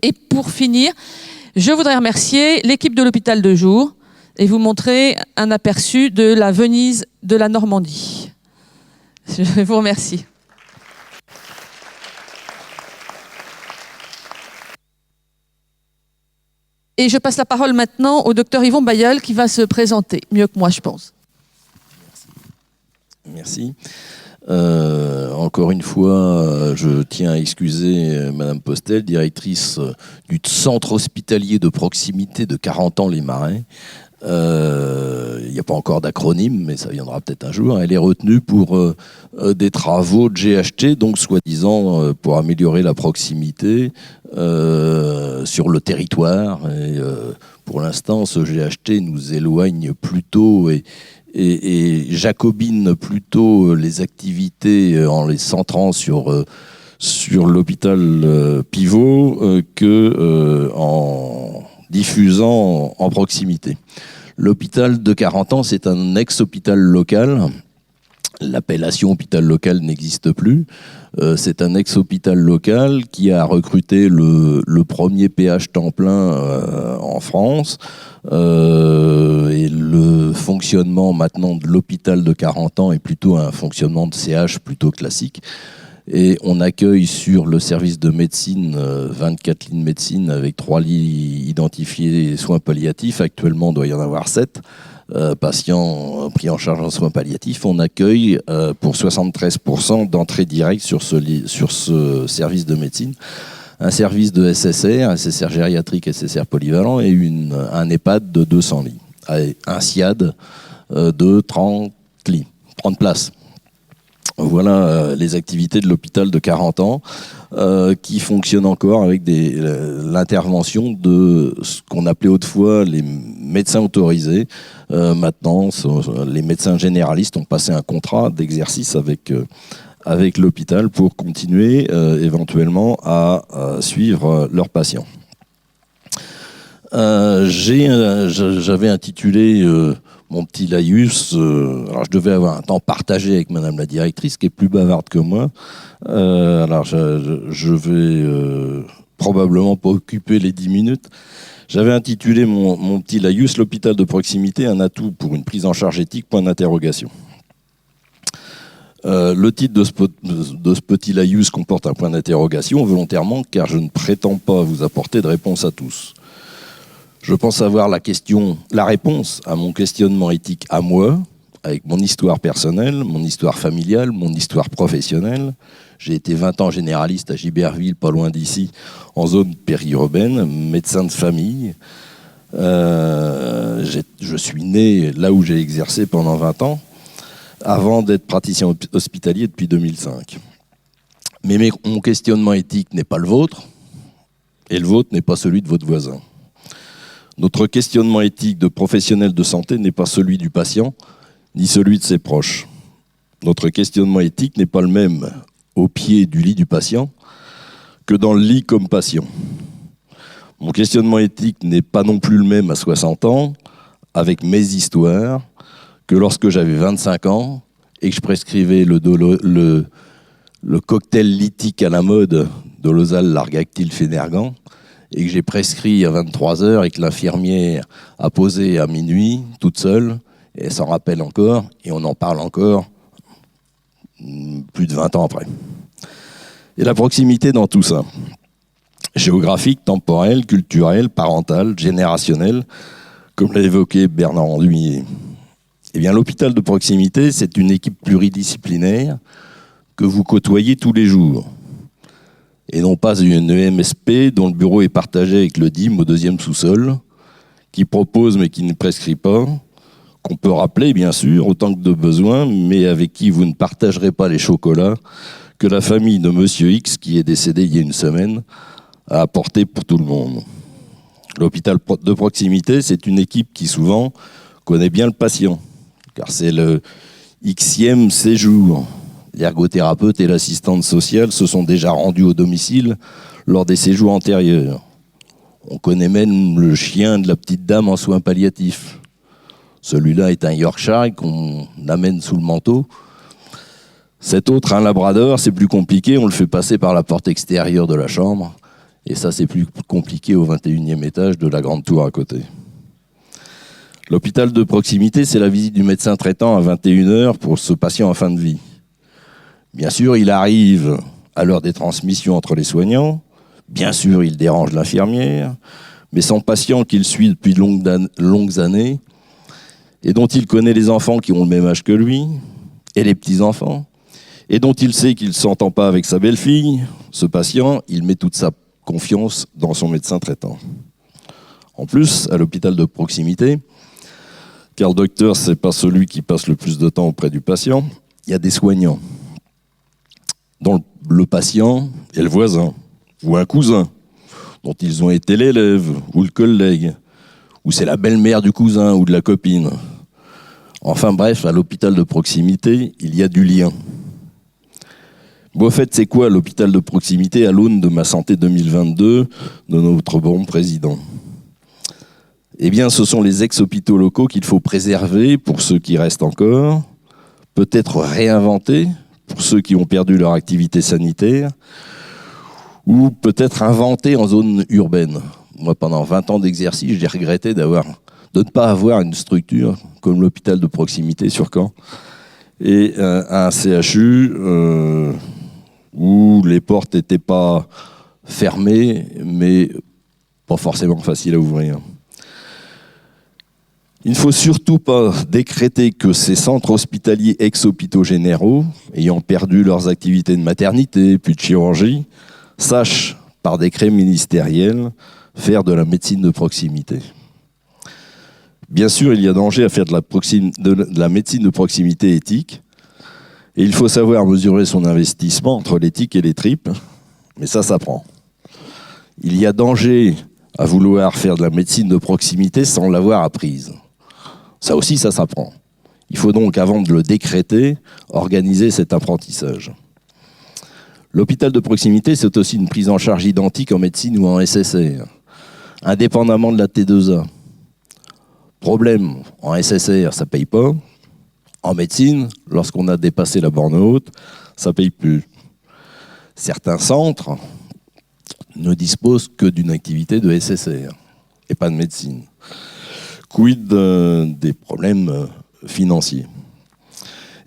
Et pour finir, je voudrais remercier l'équipe de l'hôpital de jour et vous montrer un aperçu de la Venise de la Normandie. Je vous remercie. Et je passe la parole maintenant au docteur Yvon Bailleul qui va se présenter, mieux que moi je pense. Merci. En encore une fois, je tiens à excuser Madame Postel, directrice du centre hospitalier de proximité de 40 ans les Marais. Il n'y a pas encore d'acronyme, mais ça viendra peut-être un jour. Elle est retenue pour des travaux de GHT, donc soi-disant pour améliorer la proximité sur le territoire. Et, pour l'instant, ce GHT nous éloigne plutôt et jacobine plutôt les activités en les centrant sur l'hôpital pivot que en diffusant en proximité. L'hôpital de 40 ans, c'est un ex-hôpital local. L'appellation hôpital local n'existe plus. C'est un ex-hôpital local qui a recruté le premier PH temps plein en France. Et le fonctionnement maintenant de l'hôpital de 40 ans est plutôt un fonctionnement de CH plutôt classique. Et on accueille sur le service de médecine 24 lits de médecine avec 3 lits identifiés soins palliatifs. Actuellement, il doit y en avoir 7 patients pris en charge en soins palliatifs. On accueille pour 73% d'entrée directe sur ce service de médecine. Un service de SSR gériatrique, SSR polyvalent et un EHPAD de 200 lits. Un SIAD de 30 lits, 30 places. Voilà les activités de l'hôpital de 40 ans qui fonctionnent encore avec l'intervention de ce qu'on appelait autrefois les médecins autorisés. Maintenant, les médecins généralistes ont passé un contrat d'exercice avec l'hôpital pour continuer éventuellement à suivre leurs patients. J'avais intitulé mon petit laïus, alors je devais avoir un temps partagé avec Madame la directrice, qui est plus bavarde que moi. Alors je vais probablement pas occuper les 10 minutes. J'avais intitulé mon petit laïus, l'hôpital de proximité, un atout pour une prise en charge éthique, point d'interrogation. Le titre de ce petit laïus comporte un point d'interrogation volontairement, car je ne prétends pas vous apporter de réponse à tous. Je pense avoir la réponse à mon questionnement éthique à moi, avec mon histoire personnelle, mon histoire familiale, mon histoire professionnelle. J'ai été 20 ans généraliste à Giberville, pas loin d'ici, en zone périurbaine, médecin de famille. Je suis né là où j'ai exercé pendant 20 ans, avant d'être praticien hospitalier depuis 2005. Mais mon questionnement éthique n'est pas le vôtre, et le vôtre n'est pas celui de votre voisin. Notre questionnement éthique de professionnel de santé n'est pas celui du patient, ni celui de ses proches. Notre questionnement éthique n'est pas le même au pied du lit du patient que dans le lit comme patient. Mon questionnement éthique n'est pas non plus le même à 60 ans, avec mes histoires, que lorsque j'avais 25 ans et que je prescrivais le cocktail lithique à la mode, Dolozal, Largactil, Fénergan, et que j'ai prescrit à 23h et que l'infirmière a posé à minuit, toute seule, et elle s'en rappelle encore, et on en parle encore plus de 20 ans après. Et la proximité dans tout ça, géographique, temporelle, culturelle, parentale, générationnelle, comme l'a évoqué Bernard Andouillet. Eh bien, l'hôpital de proximité, c'est une équipe pluridisciplinaire que vous côtoyez tous les jours. Et non pas une EMSP dont le bureau est partagé avec le DIM au 2e sous-sol, qui propose mais qui ne prescrit pas, qu'on peut rappeler bien sûr autant que de besoin, mais avec qui vous ne partagerez pas les chocolats que la famille de Monsieur X, qui est décédé il y a une semaine, a apporté pour tout le monde. L'hôpital de proximité, c'est une équipe qui souvent connaît bien le patient, car c'est le Xème séjour. L'ergothérapeute et l'assistante sociale se sont déjà rendus au domicile lors des séjours antérieurs. On connaît même le chien de la petite dame en soins palliatifs. Celui-là est un Yorkshire qu'on amène sous le manteau. Cet autre, un Labrador, c'est plus compliqué, on le fait passer par la porte extérieure de la chambre. Et ça, c'est plus compliqué au 21e étage de la grande tour à côté. L'hôpital de proximité, c'est la visite du médecin traitant à 21h pour ce patient en fin de vie. Bien sûr, il arrive à l'heure des transmissions entre les soignants. Bien sûr, il dérange l'infirmière. Mais son patient qu'il suit depuis longues années et dont il connaît les enfants qui ont le même âge que lui et les petits-enfants et dont il sait qu'il ne s'entend pas avec sa belle-fille, ce patient, il met toute sa confiance dans son médecin traitant. En plus, à l'hôpital de proximité, car le docteur, ce n'est pas celui qui passe le plus de temps auprès du patient, il y a des soignants, dont le patient est le voisin, ou un cousin, dont ils ont été l'élève, ou le collègue, ou c'est la belle-mère du cousin ou de la copine. Enfin bref, à l'hôpital de proximité, il y a du lien. Bon, au fait, c'est quoi l'hôpital de proximité à l'aune de Ma Santé 2022 de notre bon président? Eh bien, ce sont les ex-hôpitaux locaux qu'il faut préserver pour ceux qui restent encore, peut-être réinventer pour ceux qui ont perdu leur activité sanitaire, ou peut-être inventer en zone urbaine. Moi, pendant 20 ans d'exercice, j'ai regretté de ne pas avoir une structure comme l'hôpital de proximité sur Caen et un CHU où les portes n'étaient pas fermées, mais pas forcément faciles à ouvrir. Il ne faut surtout pas décréter que ces centres hospitaliers ex-hôpitaux généraux, ayant perdu leurs activités de maternité puis de chirurgie, sachent, par décret ministériel, faire de la médecine de proximité. Bien sûr, il y a danger à faire de la médecine de proximité éthique, et il faut savoir mesurer son investissement entre l'éthique et les tripes, mais ça s'apprend. Il y a danger à vouloir faire de la médecine de proximité sans l'avoir apprise. Ça aussi, ça s'apprend. Il faut donc, avant de le décréter, organiser cet apprentissage. L'hôpital de proximité, c'est aussi une prise en charge identique en médecine ou en SSR, indépendamment de la T2A. Problème, en SSR, ça ne paye pas. En médecine, lorsqu'on a dépassé la borne haute, ça ne paye plus. Certains centres ne disposent que d'une activité de SSR et pas de médecine. Quid des problèmes financiers?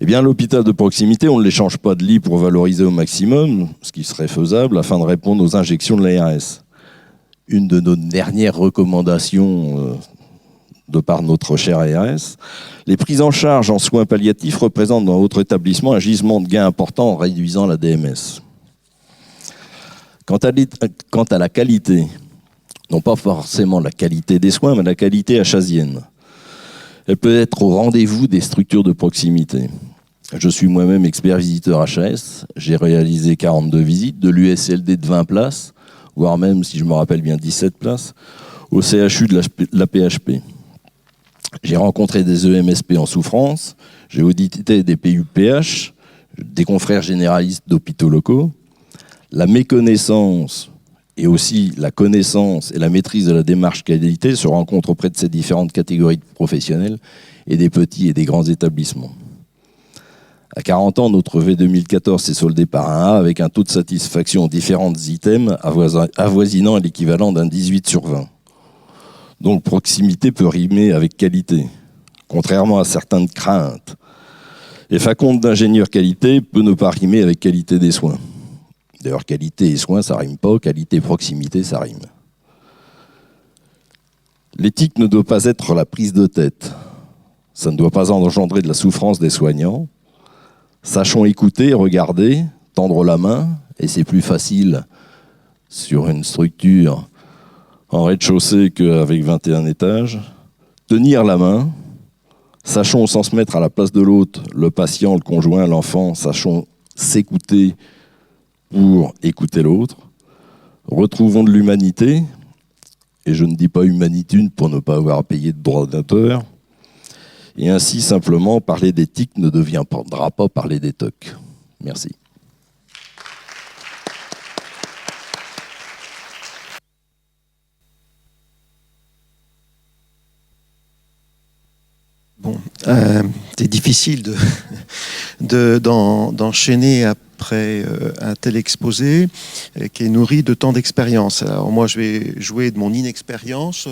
Eh bien, l'hôpital de proximité, on ne l'échange pas de lit pour valoriser au maximum, ce qui serait faisable, afin de répondre aux injections de l'ARS. Une de nos dernières recommandations de par notre cher ARS, les prises en charge en soins palliatifs représentent dans votre établissement un gisement de gains important en réduisant la DMS. Quant à la qualité, non pas forcément la qualité des soins, mais la qualité achasienne, elle peut être au rendez-vous des structures de proximité. Je suis moi-même expert visiteur HAS, j'ai réalisé 42 visites, de l'USLD de 20 places, voire même, si je me rappelle bien, 17 places, au CHU de la PHP. J'ai rencontré des EMSP en souffrance, j'ai audité des PUPH, des confrères généralistes d'hôpitaux locaux. La méconnaissance et aussi la connaissance et la maîtrise de la démarche qualité se rencontrent auprès de ces différentes catégories de professionnels et des petits et des grands établissements. À 40 ans, notre V 2014 s'est soldé par un A avec un taux de satisfaction aux différents items avoisinant l'équivalent d'un 18 sur 20. Donc proximité peut rimer avec qualité, contrairement à certaines craintes. Et faconte d'ingénieur qualité peut ne pas rimer avec qualité des soins. D'ailleurs, qualité et soins, ça rime pas, qualité et proximité, ça rime. L'éthique ne doit pas être la prise de tête. Ça ne doit pas engendrer de la souffrance des soignants. Sachons écouter, regarder, tendre la main, et c'est plus facile sur une structure en rez-de-chaussée qu'avec 21 étages. Tenir la main, sachons sans se mettre à la place de l'autre, le patient, le conjoint, l'enfant, sachons s'écouter pour écouter l'autre. Retrouvons de l'humanité, et je ne dis pas humanitude pour ne pas avoir payé de droit d'auteur, et ainsi simplement parler d'éthique ne deviendra pas parler des tocs. Merci. Bon, c'est difficile d'enchaîner après un tel exposé qui est nourri de tant d'expérience. Alors moi, je vais jouer de mon inexpérience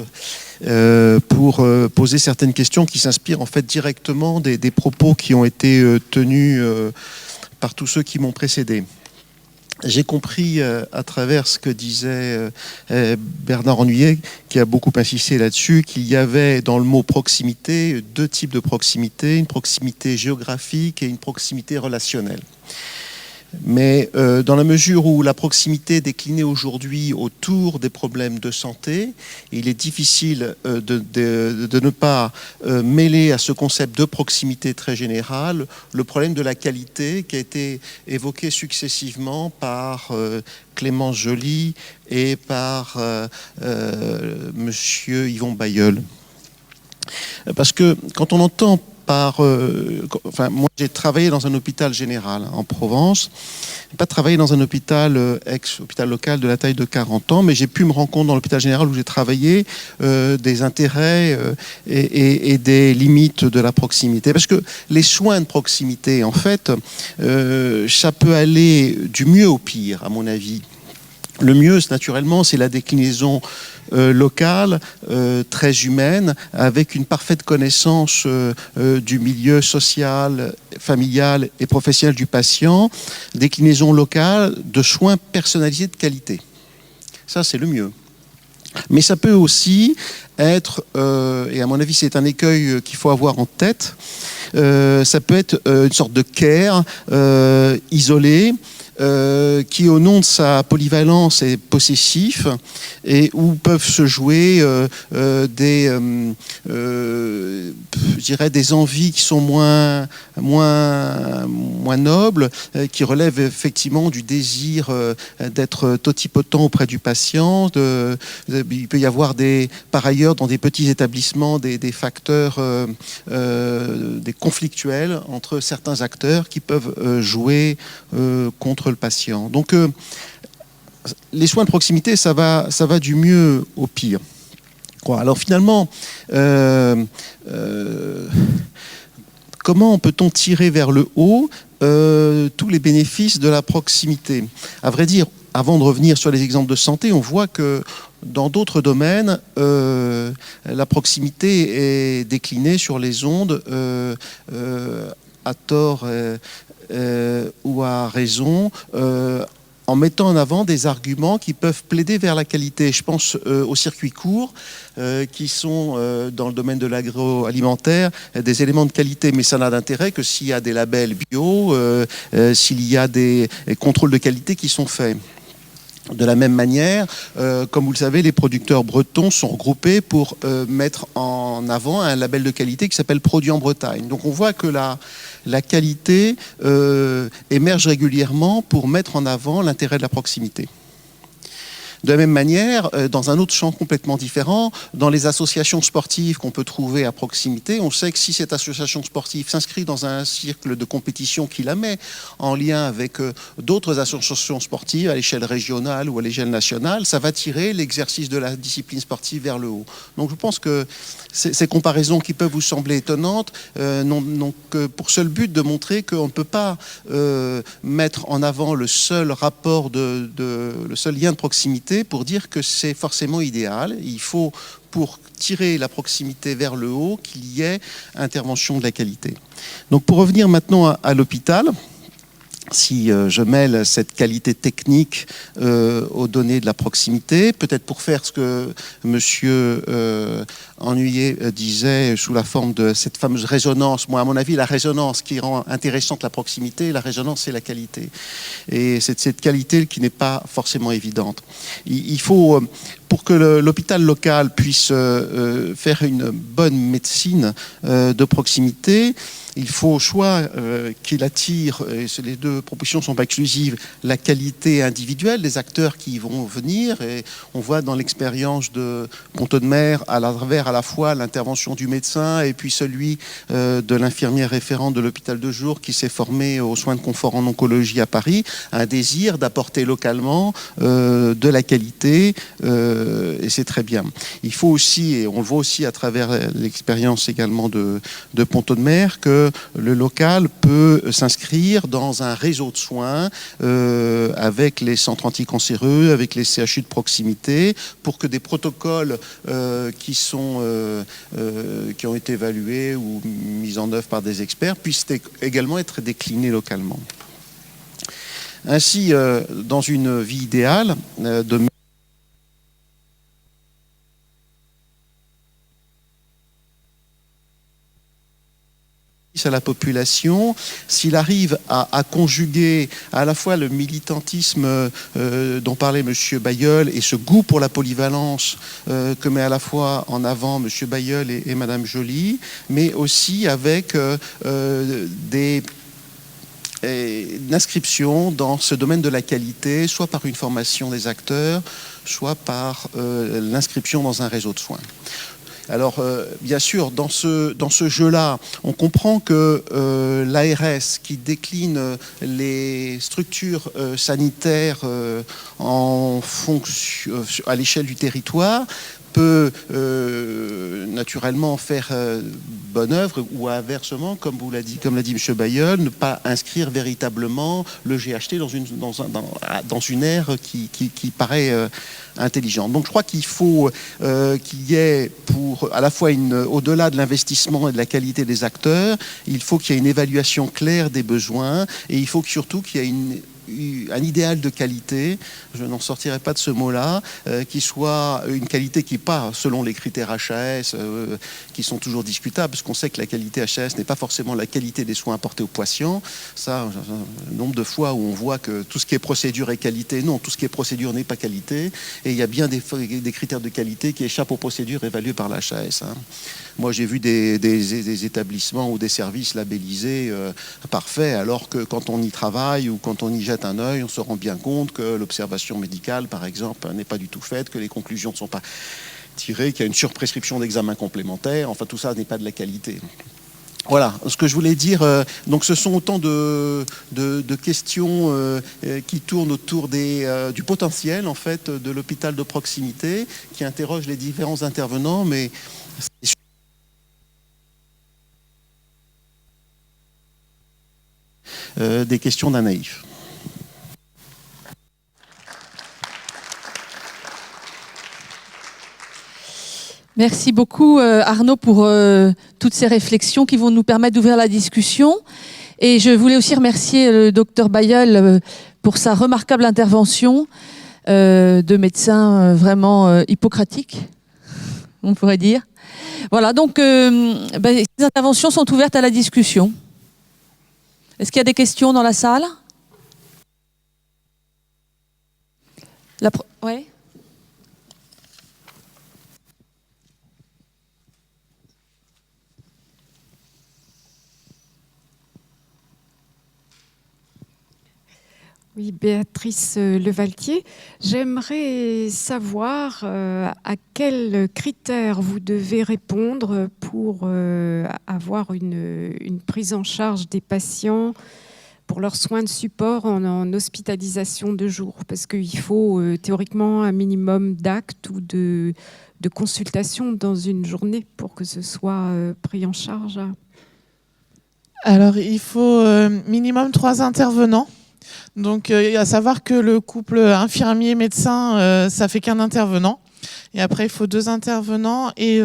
pour poser certaines questions qui s'inspirent en fait directement des propos qui ont été tenus par tous ceux qui m'ont précédé. J'ai compris à travers ce que disait Bernard Ennuyé, qui a beaucoup insisté là-dessus, qu'il y avait dans le mot proximité deux types de proximité, une proximité géographique et une proximité relationnelle. Mais dans la mesure où la proximité est déclinée aujourd'hui autour des problèmes de santé, il est difficile de ne pas mêler à ce concept de proximité très général le problème de la qualité qui a été évoqué successivement par Clémence Joly et par Monsieur Yvon Bailleul. Parce que quand on entend moi j'ai travaillé dans un hôpital général en Provence, pas travaillé dans un hôpital ex-hôpital local de la taille de 40 ans, mais j'ai pu me rendre compte dans l'hôpital général où j'ai travaillé des intérêts et des limites de la proximité. Parce que les soins de proximité, en fait, ça peut aller du mieux au pire, à mon avis. Le mieux, naturellement, c'est la déclinaison locale, très humaine, avec une parfaite connaissance du milieu social, familial et professionnel du patient, déclinaison locale de soins personnalisés de qualité. Ça, c'est le mieux. Mais ça peut aussi être, et à mon avis c'est un écueil qu'il faut avoir en tête, ça peut être une sorte de care isolé, qui au nom de sa polyvalence est possessif et où peuvent se jouer des envies qui sont moins nobles, qui relèvent effectivement du désir d'être totipotent auprès du patient. Il peut y avoir par ailleurs dans des petits établissements des facteurs des conflictuels entre certains acteurs qui peuvent jouer contre le patient. Donc les soins de proximité, ça va du mieux au pire. Alors finalement, comment peut-on tirer vers le haut tous les bénéfices de la proximité? À vrai dire, avant de revenir sur les exemples de santé, on voit que dans d'autres domaines, la proximité est déclinée sur les ondes à tort ou à raison, en mettant en avant des arguments qui peuvent plaider vers la qualité. Je pense aux circuits courts, qui sont dans le domaine de l'agroalimentaire des éléments de qualité, mais ça n'a d'intérêt que s'il y a des labels bio, s'il y a des contrôles de qualité qui sont faits. De la même manière, comme vous le savez, les producteurs bretons sont regroupés pour mettre en avant un label de qualité qui s'appelle Produit en Bretagne. Donc on voit que la qualité émerge régulièrement pour mettre en avant l'intérêt de la proximité. De la même manière, dans un autre champ complètement différent, dans les associations sportives qu'on peut trouver à proximité, on sait que si cette association sportive s'inscrit dans un cercle de compétition qui la met en lien avec d'autres associations sportives à l'échelle régionale ou à l'échelle nationale, ça va tirer l'exercice de la discipline sportive vers le haut. Donc je pense que ces comparaisons qui peuvent vous sembler étonnantes n'ont que pour seul but de montrer qu'on ne peut pas mettre en avant le seul rapport, le seul lien de proximité pour dire que c'est forcément idéal. Il faut, pour tirer la proximité vers le haut, qu'il y ait intervention de la qualité. Donc pour revenir maintenant à l'hôpital, si je mêle cette qualité technique aux données de la proximité, peut-être pour faire ce que Monsieur Ennuyé disait sous la forme de cette fameuse résonance. Moi, à mon avis, la résonance qui rend intéressante la proximité, la résonance, c'est la qualité. Et c'est cette qualité qui n'est pas forcément évidente. Il faut, pour que l'hôpital local puisse faire une bonne médecine de proximité, il faut soit qu'il attire, et les deux propositions ne sont pas exclusives, la qualité individuelle des acteurs qui vont venir. Et on voit dans l'expérience de Pont-Audemer à travers à la fois l'intervention du médecin et puis celui de l'infirmière référente de l'hôpital de jour qui s'est formée aux soins de confort en oncologie à Paris, un désir d'apporter localement de la qualité, et c'est très bien. Il faut aussi, et on le voit aussi à travers l'expérience également de Pont-Audemer, que le local peut s'inscrire dans un réseau de soins avec les centres anticancéreux, avec les CHU de proximité, pour que des protocoles qui ont été évalués ou mis en œuvre par des experts puissent également être déclinés localement. Ainsi, dans une vie idéale, à la population, s'il arrive à conjuguer à la fois le militantisme dont parlait M. Bailleul et ce goût pour la polyvalence que met à la fois en avant M. Bailleul et Mme Joly, mais aussi avec une inscription dans ce domaine de la qualité, soit par une formation des acteurs, soit par l'inscription dans un réseau de soins. Alors, bien sûr, dans ce jeu-là, on comprend que l'ARS, qui décline les structures sanitaires à l'échelle du territoire, peut naturellement faire bonne œuvre, ou inversement, comme l'a dit M. Bailleul, ne pas inscrire véritablement le GHT dans une ère qui paraît intelligente. Donc je crois qu'il faut qu'il y ait, pour à la fois au-delà de l'investissement et de la qualité des acteurs, il faut qu'il y ait une évaluation claire des besoins, et il faut surtout qu'il y ait un idéal de qualité, je n'en sortirai pas de ce mot-là, qui soit une qualité qui n'est pas selon les critères HAS, qui sont toujours discutables, parce qu'on sait que la qualité HAS n'est pas forcément la qualité des soins apportés aux patients. Ça, un nombre de fois où on voit que tout ce qui est procédure est qualité, non, tout ce qui est procédure n'est pas qualité, et il y a bien des critères de qualité qui échappent aux procédures évaluées par la HAS. Moi, j'ai vu des établissements ou des services labellisés parfaits, alors que quand on y travaille ou quand on y jette un œil, on se rend bien compte que l'observation médicale, par exemple, n'est pas du tout faite, que les conclusions ne sont pas tirées, qu'il y a une surprescription d'examens complémentaires. Enfin, tout ça n'est pas de la qualité. Voilà ce que je voulais dire. Donc, ce sont autant de questions qui tournent autour du potentiel, en fait, de l'hôpital de proximité, qui interrogent les différents intervenants, mais des questions d'un naïf. Merci beaucoup Arnaud pour toutes ces réflexions qui vont nous permettre d'ouvrir la discussion. Et je voulais aussi remercier le docteur Bailleul pour sa remarquable intervention de médecin vraiment hippocratique, on pourrait dire. Voilà, donc ces interventions sont ouvertes à la discussion. Est-ce qu'il y a des questions dans la salle? Oui. Oui, Béatrice Levaltier. J'aimerais savoir à quels critères vous devez répondre pour avoir une prise en charge des patients pour leurs soins de support en hospitalisation de jour. Parce qu'il faut théoriquement un minimum d'actes ou de consultations dans une journée pour que ce soit pris en charge. Alors, il faut minimum 3 intervenants. Donc, à savoir que le couple infirmier-médecin, ça fait qu'un intervenant. Et après, il faut 2 intervenants et,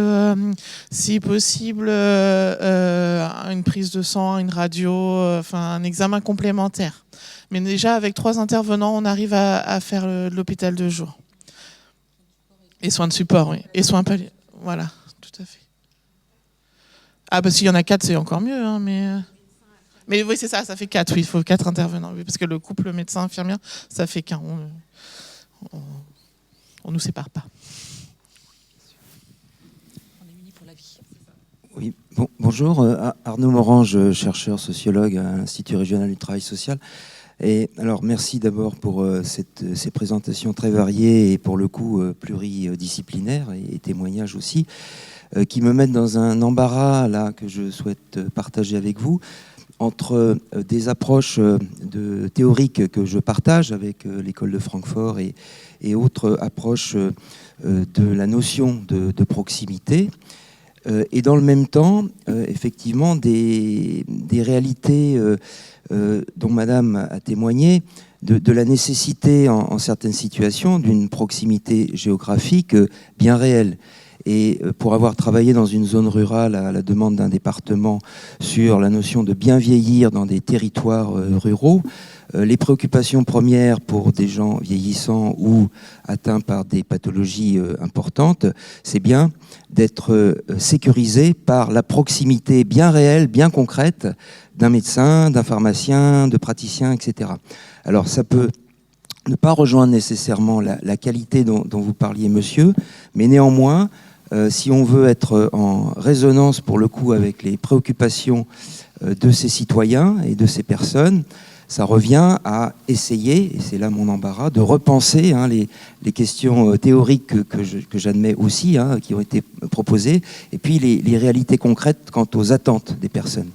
si possible, une prise de sang, une radio, un examen complémentaire. Mais déjà, avec 3 intervenants, on arrive à faire l'hôpital de jour. Et soins de support, oui. Et soins palliatifs. Voilà, tout à fait. Ah, bah s'il y en a 4, c'est encore mieux, hein, mais oui, c'est ça fait 4, oui, il faut 4 intervenants. Oui, parce que le couple médecin-infirmière, ça fait qu'un. On nous sépare pas. On est unis pour la vie. Oui, bonjour, Arnaud Morange, chercheur sociologue à l'Institut régional du travail social. Et alors, merci d'abord pour ces présentations très variées et pour le coup pluridisciplinaires et témoignages aussi, qui me mettent dans un embarras là que je souhaite partager avec vous, entre des approches théoriques que je partage avec l'école de Francfort et autres approches de la notion de proximité, et dans le même temps, effectivement, des réalités dont Madame a témoigné, de la nécessité en certaines situations d'une proximité géographique bien réelle. Et pour avoir travaillé dans une zone rurale à la demande d'un département sur la notion de bien vieillir dans des territoires ruraux, les préoccupations premières pour des gens vieillissants ou atteints par des pathologies importantes, c'est bien d'être sécurisé par la proximité bien réelle, bien concrète d'un médecin, d'un pharmacien, de praticiens, etc. Alors ça peut ne pas rejoindre nécessairement la qualité dont vous parliez, monsieur, mais néanmoins, si on veut être en résonance pour le coup avec les préoccupations de ces citoyens et de ces personnes, ça revient à essayer, et c'est là mon embarras, de repenser les questions théoriques que j'admets aussi, qui ont été proposées, et puis les réalités concrètes quant aux attentes des personnes.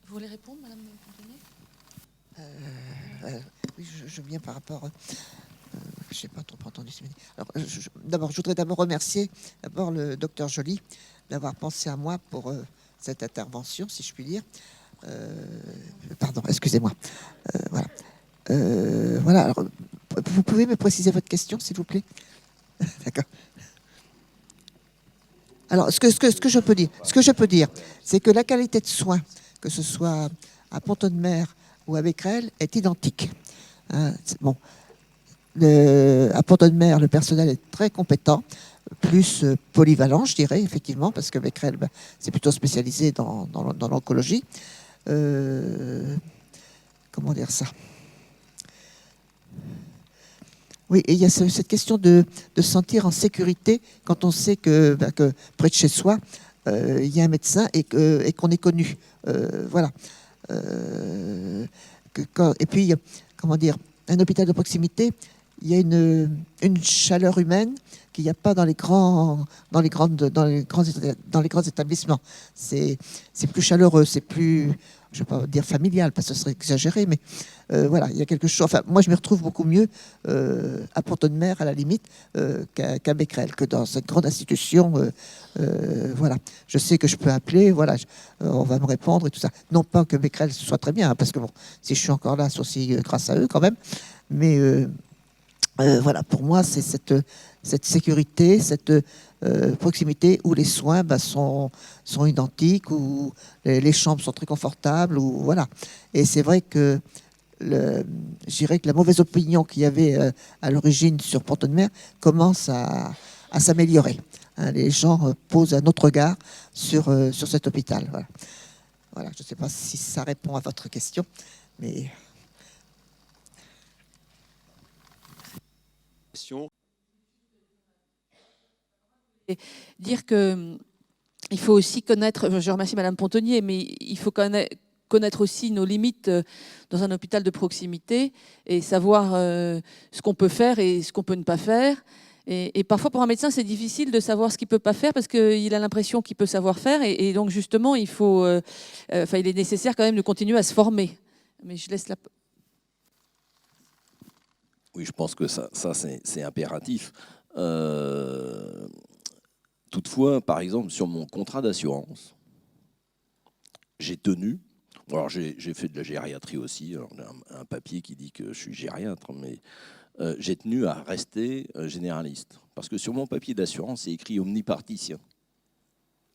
Vous voulez répondre, Madame Pontonier ? Oui, je viens par rapport... je n'ai pas trop entendu ce que d'abord, je voudrais remercier le docteur Joly d'avoir pensé à moi pour cette intervention, si je puis dire. Pardon, excusez-moi. Voilà. Voilà. Alors, vous pouvez me préciser votre question, s'il vous plaît? D'accord. Alors, ce que je peux dire, c'est que la qualité de soins, que ce soit à Pont-de-Mer ou à Becquerel, est identique. Bon. À Pont-de-Mer, le personnel est très compétent, plus polyvalent, je dirais, effectivement, parce que Becquerel, c'est plutôt spécialisé dans l'oncologie. Comment dire ça? Oui, et il y a cette question de se sentir en sécurité quand on sait que près de chez soi, il y a un médecin et qu'on est connu. Voilà. Et puis, comment dire, un hôpital de proximité, il y a une chaleur humaine qu'il n'y a pas dans les grands établissements. C'est plus chaleureux, c'est plus, je ne vais pas dire familial, parce que ce serait exagéré, mais voilà, il y a quelque chose. Enfin, moi, je me retrouve beaucoup mieux à Pont-de-Mer, à la limite, qu'à Becquerel, que dans cette grande institution. Voilà, je sais que je peux appeler, voilà, on va me répondre et tout ça. Non pas que Becquerel soit très bien, parce que bon, si je suis encore là, c'est aussi grâce à eux quand même. Mais voilà, pour moi, c'est cette sécurité, cette proximité où les soins sont identiques, où les chambres sont très confortables, où, voilà. Et c'est vrai que je dirais que la mauvaise opinion qu'il y avait à l'origine sur Pont-de-Mer commence à s'améliorer. Les gens posent un autre regard sur cet hôpital. Voilà. Voilà, je ne sais pas si ça répond à votre question, mais... Dire que il faut aussi connaître, je remercie Madame Pontonier, mais il faut connaître aussi nos limites dans un hôpital de proximité et savoir ce qu'on peut faire et ce qu'on peut ne pas faire. Et parfois, pour un médecin, c'est difficile de savoir ce qu'il ne peut pas faire parce qu'il a l'impression qu'il peut savoir faire. Et donc, justement, il est nécessaire quand même de continuer à se former. Mais je laisse la... Oui, je pense que ça c'est impératif. Toutefois, par exemple, sur mon contrat d'assurance, j'ai tenu, alors j'ai fait de la gériatrie aussi, alors un papier qui dit que je suis gériatre, mais j'ai tenu à rester généraliste. Parce que sur mon papier d'assurance, c'est écrit omnipraticien.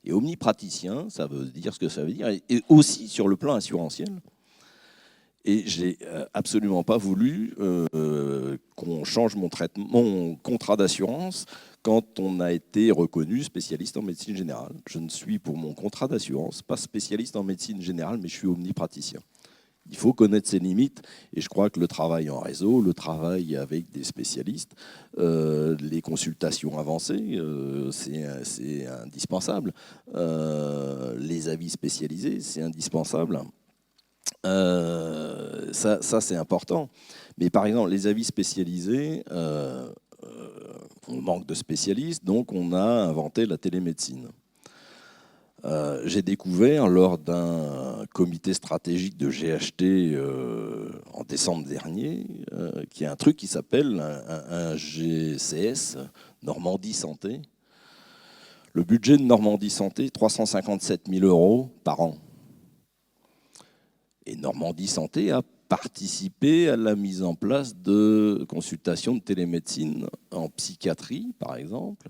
Et omnipraticien, ça veut dire ce que ça veut dire, et aussi sur le plan assurantiel. Et j'ai absolument pas voulu qu'on change mon contrat d'assurance quand on a été reconnu spécialiste en médecine générale. Je ne suis pour mon contrat d'assurance pas spécialiste en médecine générale, mais je suis omnipraticien. Il faut connaître ses limites et je crois que le travail en réseau, le travail avec des spécialistes, les consultations avancées, c'est indispensable. Les avis spécialisés, c'est indispensable. Ça c'est important. Mais par exemple, les avis spécialisés, on manque de spécialistes, donc on a inventé la télémédecine. J'ai découvert lors d'un comité stratégique de GHT en décembre dernier qu'il y a un truc qui s'appelle un GCS, Normandie Santé. Le budget de Normandie Santé, 357 000 € par an. Et Normandie Santé a participer à la mise en place de consultations de télémédecine en psychiatrie, par exemple.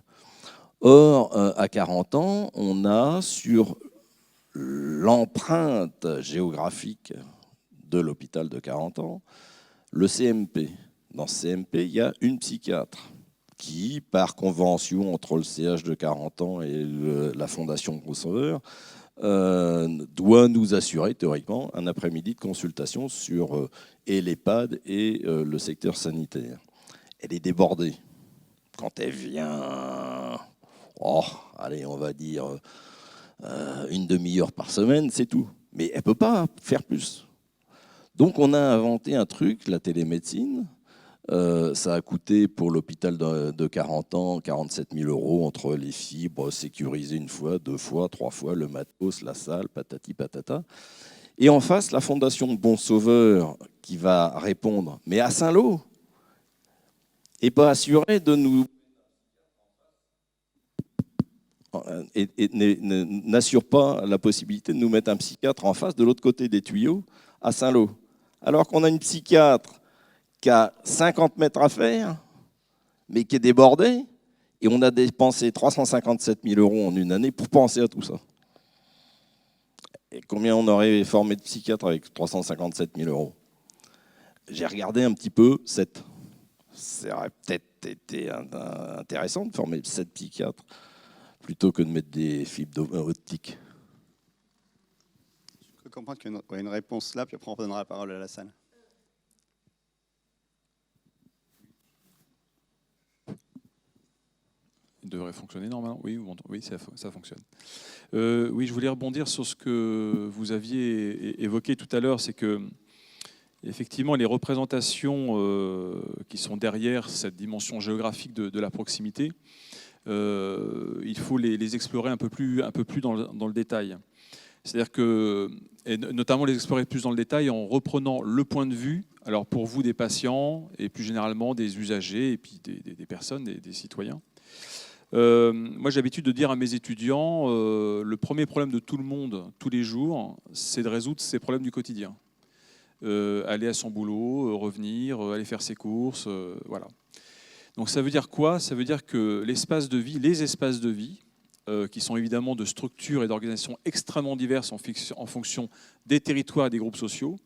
Or, à 40 ans, on a sur l'empreinte géographique de l'hôpital de 40 ans le CMP. Dans ce CMP, il y a une psychiatre qui, par convention entre le CH de 40 ans et la Fondation Gros-Sauveur, doit nous assurer théoriquement un après-midi de consultation sur et l'EHPAD et le secteur sanitaire. Elle est débordée. Quand elle vient, allez, on va dire une demi-heure par semaine, c'est tout. Mais elle ne peut pas faire plus. Donc on a inventé un truc, la télémédecine. Ça a coûté pour l'hôpital de 40 ans 47 000 € entre les fibres sécurisées une fois, 2 fois, 3 fois, le matos, la salle, patati patata. Et en face, la Fondation Bon Sauveur qui va répondre, mais à Saint-Lô, et pas assuré de nous... et n'assure pas la possibilité de nous mettre un psychiatre en face de l'autre côté des tuyaux à Saint-Lô. Alors qu'on a une psychiatre qui a 50 mètres à faire, mais qui est débordée, et on a dépensé 357 000 € en une année pour penser à tout ça. Et combien on aurait formé de psychiatres avec 357 000 €? J'ai regardé un petit peu, 7. Ça aurait peut-être été intéressant de former 7 psychiatres, plutôt que de mettre des fibres optiques. Je peux comprendre qu'il y a une réponse là, puis après on redonnera la parole à la salle. Il devrait fonctionner normalement. Oui, ça fonctionne. Oui, je voulais rebondir sur ce que vous aviez évoqué tout à l'heure, c'est que effectivement les représentations qui sont derrière cette dimension géographique de la proximité, il faut les explorer un peu plus dans le détail. C'est-à-dire que, et notamment les explorer plus dans le détail en reprenant le point de vue, alors pour vous des patients et plus généralement des usagers et puis des personnes, des citoyens. Moi, j'ai l'habitude de dire à mes étudiants, le premier problème de tout le monde, tous les jours, c'est de résoudre ses problèmes du quotidien. Aller à son boulot, revenir, aller faire ses courses, voilà. Donc ça veut dire quoi? Ça veut dire que les espaces de vie, qui sont évidemment de structures et d'organisations extrêmement diverses en fonction des territoires et des groupes sociaux,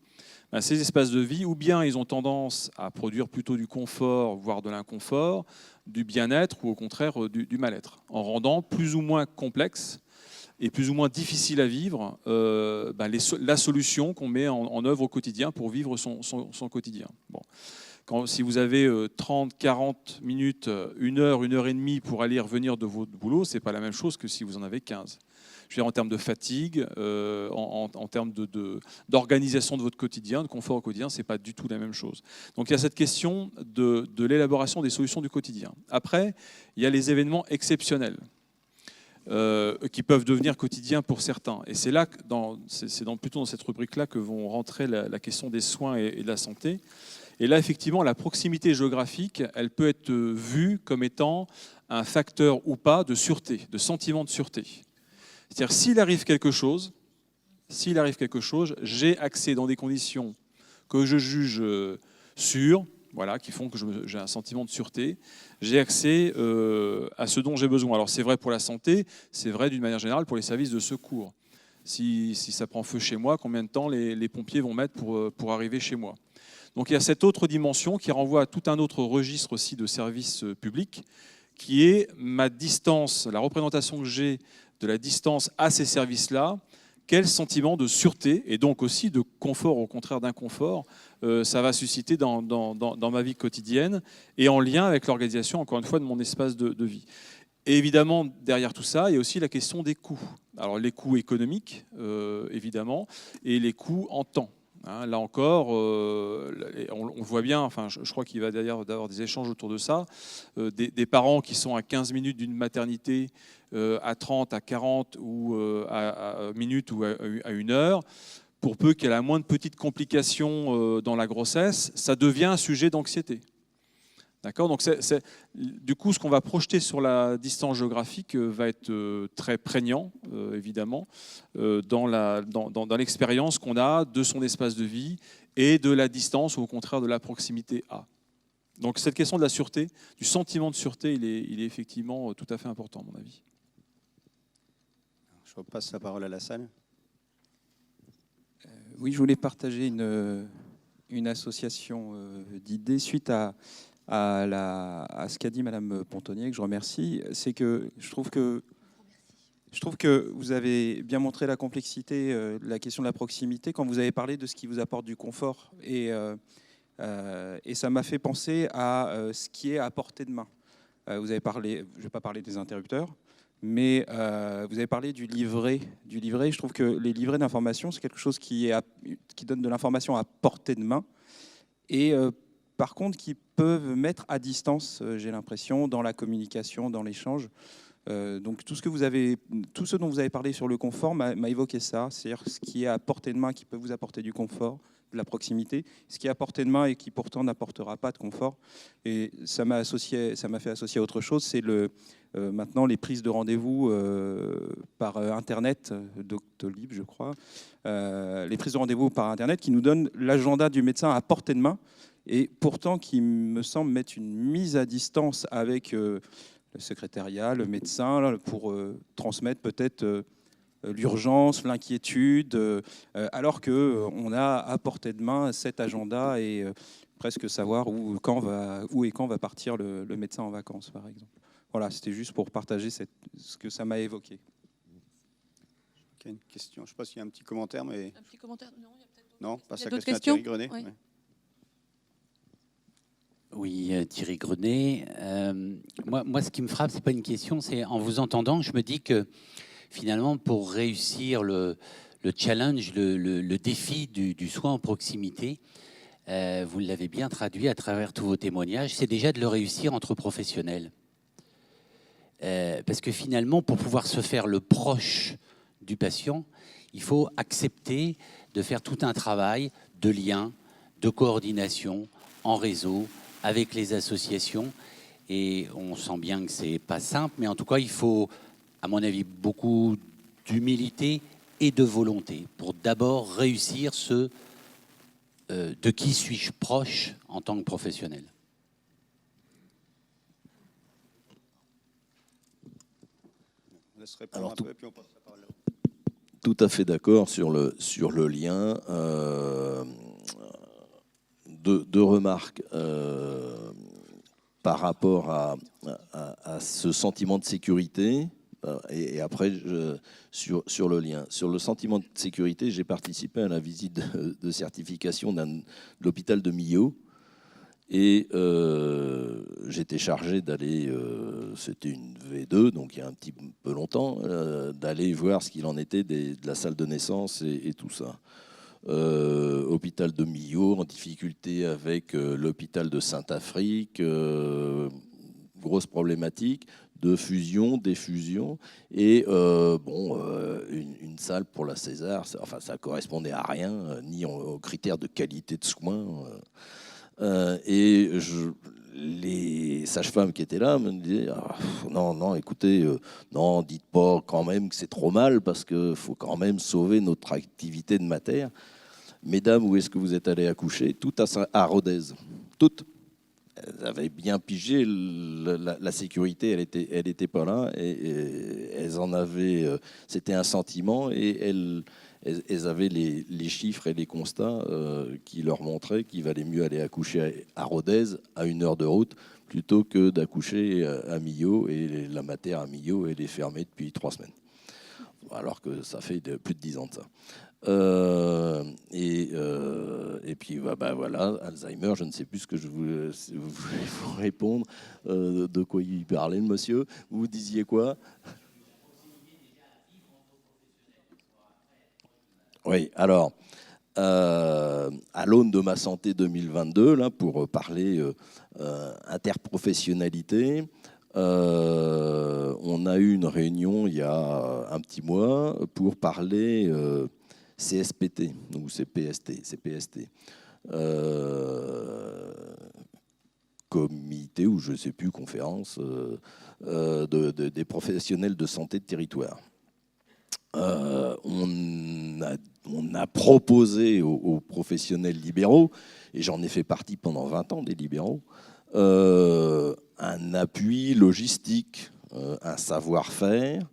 ben ces espaces de vie, ou bien ils ont tendance à produire plutôt du confort, voire de l'inconfort, du bien-être ou au contraire du mal-être, en rendant plus ou moins complexe et plus ou moins difficile à vivre la solution qu'on met en œuvre au quotidien pour vivre son quotidien. Bon. Si vous avez 30, 40 minutes, 1 heure, 1 heure et demie pour aller revenir de votre boulot, ce n'est pas la même chose que si vous en avez 15. Je veux dire, en termes de fatigue, en termes d'organisation de votre quotidien, de confort au quotidien, ce n'est pas du tout la même chose. Donc il y a cette question de l'élaboration des solutions du quotidien. Après, il y a les événements exceptionnels qui peuvent devenir quotidiens pour certains. Et c'est là, plutôt dans cette rubrique-là que vont rentrer la question des soins et de la santé. Et là, effectivement, la proximité géographique, elle peut être vue comme étant un facteur ou pas de sûreté, de sentiment de sûreté. C'est-à-dire, s'il arrive quelque chose, j'ai accès dans des conditions que je juge sûres, voilà, qui font que j'ai un sentiment de sûreté, j'ai accès à ce dont j'ai besoin. Alors c'est vrai pour la santé, c'est vrai d'une manière générale pour les services de secours. Si ça prend feu chez moi, combien de temps les pompiers vont mettre pour arriver chez moi? Donc il y a cette autre dimension qui renvoie à tout un autre registre aussi de services publics, qui est ma distance, la représentation que j'ai de la distance à ces services-là, quel sentiment de sûreté et donc aussi de confort, au contraire d'inconfort, ça va susciter dans ma vie quotidienne et en lien avec l'organisation, encore une fois, de mon espace de vie. Et évidemment, derrière tout ça, il y a aussi la question des coûts. Alors les coûts économiques, évidemment, et les coûts en temps. Hein, là encore, on voit bien, enfin, je crois qu'il va d'ailleurs d'avoir des échanges autour de ça, des parents qui sont à 15 minutes d'une maternité, à 30, à 40 ou à minutes ou à 1 heure, pour peu qu'il y ait la moindre petite complication dans la grossesse, ça devient un sujet d'anxiété. D'accord. Donc, du coup, ce qu'on va projeter sur la distance géographique va être très prégnant, évidemment, dans l'expérience qu'on a de son espace de vie et de la distance ou au contraire de la proximité à. Donc, cette question de la sûreté, du sentiment de sûreté, il est effectivement tout à fait important, à mon avis. Je repasse la parole à la salle. Oui, je voulais partager une association d'idées suite à ce qu'a dit Madame Pontonnier, que je remercie. C'est que je trouve que vous avez bien montré la complexité de la question de la proximité quand vous avez parlé de ce qui vous apporte du confort. Et ça m'a fait penser à ce qui est à portée de main. Vous avez parlé, je ne vais pas parler des interrupteurs, mais vous avez parlé du livret. Je trouve que les livrets d'information, c'est quelque chose qui donne de l'information à portée de main. Et par contre, qui peuvent mettre à distance, j'ai l'impression, dans la communication, dans l'échange. Donc tout ce dont vous avez parlé sur le confort m'a évoqué ça, c'est-à-dire ce qui est à portée de main, qui peut vous apporter du confort, de la proximité, ce qui est à portée de main et qui pourtant n'apportera pas de confort. Et ça m'a fait associer à autre chose, c'est maintenant les prises de rendez-vous par Internet, Doctolib, je crois, les prises de rendez-vous par Internet qui nous donnent l'agenda du médecin à portée de main et pourtant qui me semble mettre une mise à distance avec le secrétariat, le médecin, pour transmettre peut-être l'urgence, l'inquiétude, alors qu'on a à portée de main cet agenda et presque savoir où et quand va partir le médecin en vacances, par exemple. Voilà, c'était juste pour partager ce que ça m'a évoqué. Ok, une question. Je ne sais pas s'il y a un petit commentaire, mais... Un petit commentaire? Non, il y a peut-être d'autres. Non, pas ça. D'autres questions? Thierry Grenet. Oui. Ouais. Oui, Thierry Grenet. Moi, ce qui me frappe, c'est pas une question, c'est en vous entendant, je me dis que finalement, pour réussir le challenge, le défi du soin en proximité, vous l'avez bien traduit à travers tous vos témoignages, c'est déjà de le réussir entre professionnels. Parce que finalement, pour pouvoir se faire le proche du patient, il faut accepter de faire tout un travail de lien, de coordination en réseau, avec les associations. Et on sent bien que c'est pas simple, mais en tout cas, il faut, à mon avis, beaucoup d'humilité et de volonté pour d'abord réussir de qui suis-je proche en tant que professionnel. Alors, tout à fait d'accord sur le lien. Deux remarques par rapport à ce sentiment de sécurité et après sur le lien. Sur le sentiment de sécurité, j'ai participé à la visite de certification de l'hôpital de Millau et j'étais chargé d'aller, c'était une V2, donc il y a un petit peu longtemps, d'aller voir ce qu'il en était de la salle de naissance et tout ça. Hôpital de Millau en difficulté avec l'hôpital de Saint-Afrique, grosse problématique de fusion, défusion et une salle pour la César, ça correspondait à rien, ni aux critères de qualité de soins. Les sages-femmes qui étaient là me disaient non, écoutez, non, dites pas quand même que c'est trop mal parce qu'il faut quand même sauver notre activité de mater. Mesdames, où est-ce que vous êtes allées accoucher? Toutes à Rodez. Toutes. Elles avaient bien pigé la sécurité, elle était pas là et elles en avaient. C'était un sentiment et elles avaient les chiffres et les constats qui leur montraient qu'il valait mieux aller accoucher à Rodez à 1 heure de route plutôt que d'accoucher à Millau. Et la mater à Millau, elle est fermée depuis 3 semaines. Alors que ça fait plus de 10 ans de ça. Et puis voilà, Alzheimer, je ne sais plus ce que je voulais vous répondre, de quoi il parlait le monsieur. Vous disiez quoi? Oui, alors, à l'aune de ma santé 2022, là, pour parler interprofessionnalité, on a eu une réunion il y a un petit mois pour parler CSPT, ou CPST. comité ou je ne sais plus, conférence des professionnels de santé de territoire. On a proposé aux professionnels libéraux, et j'en ai fait partie pendant 20 ans des libéraux, un appui logistique, un savoir-faire.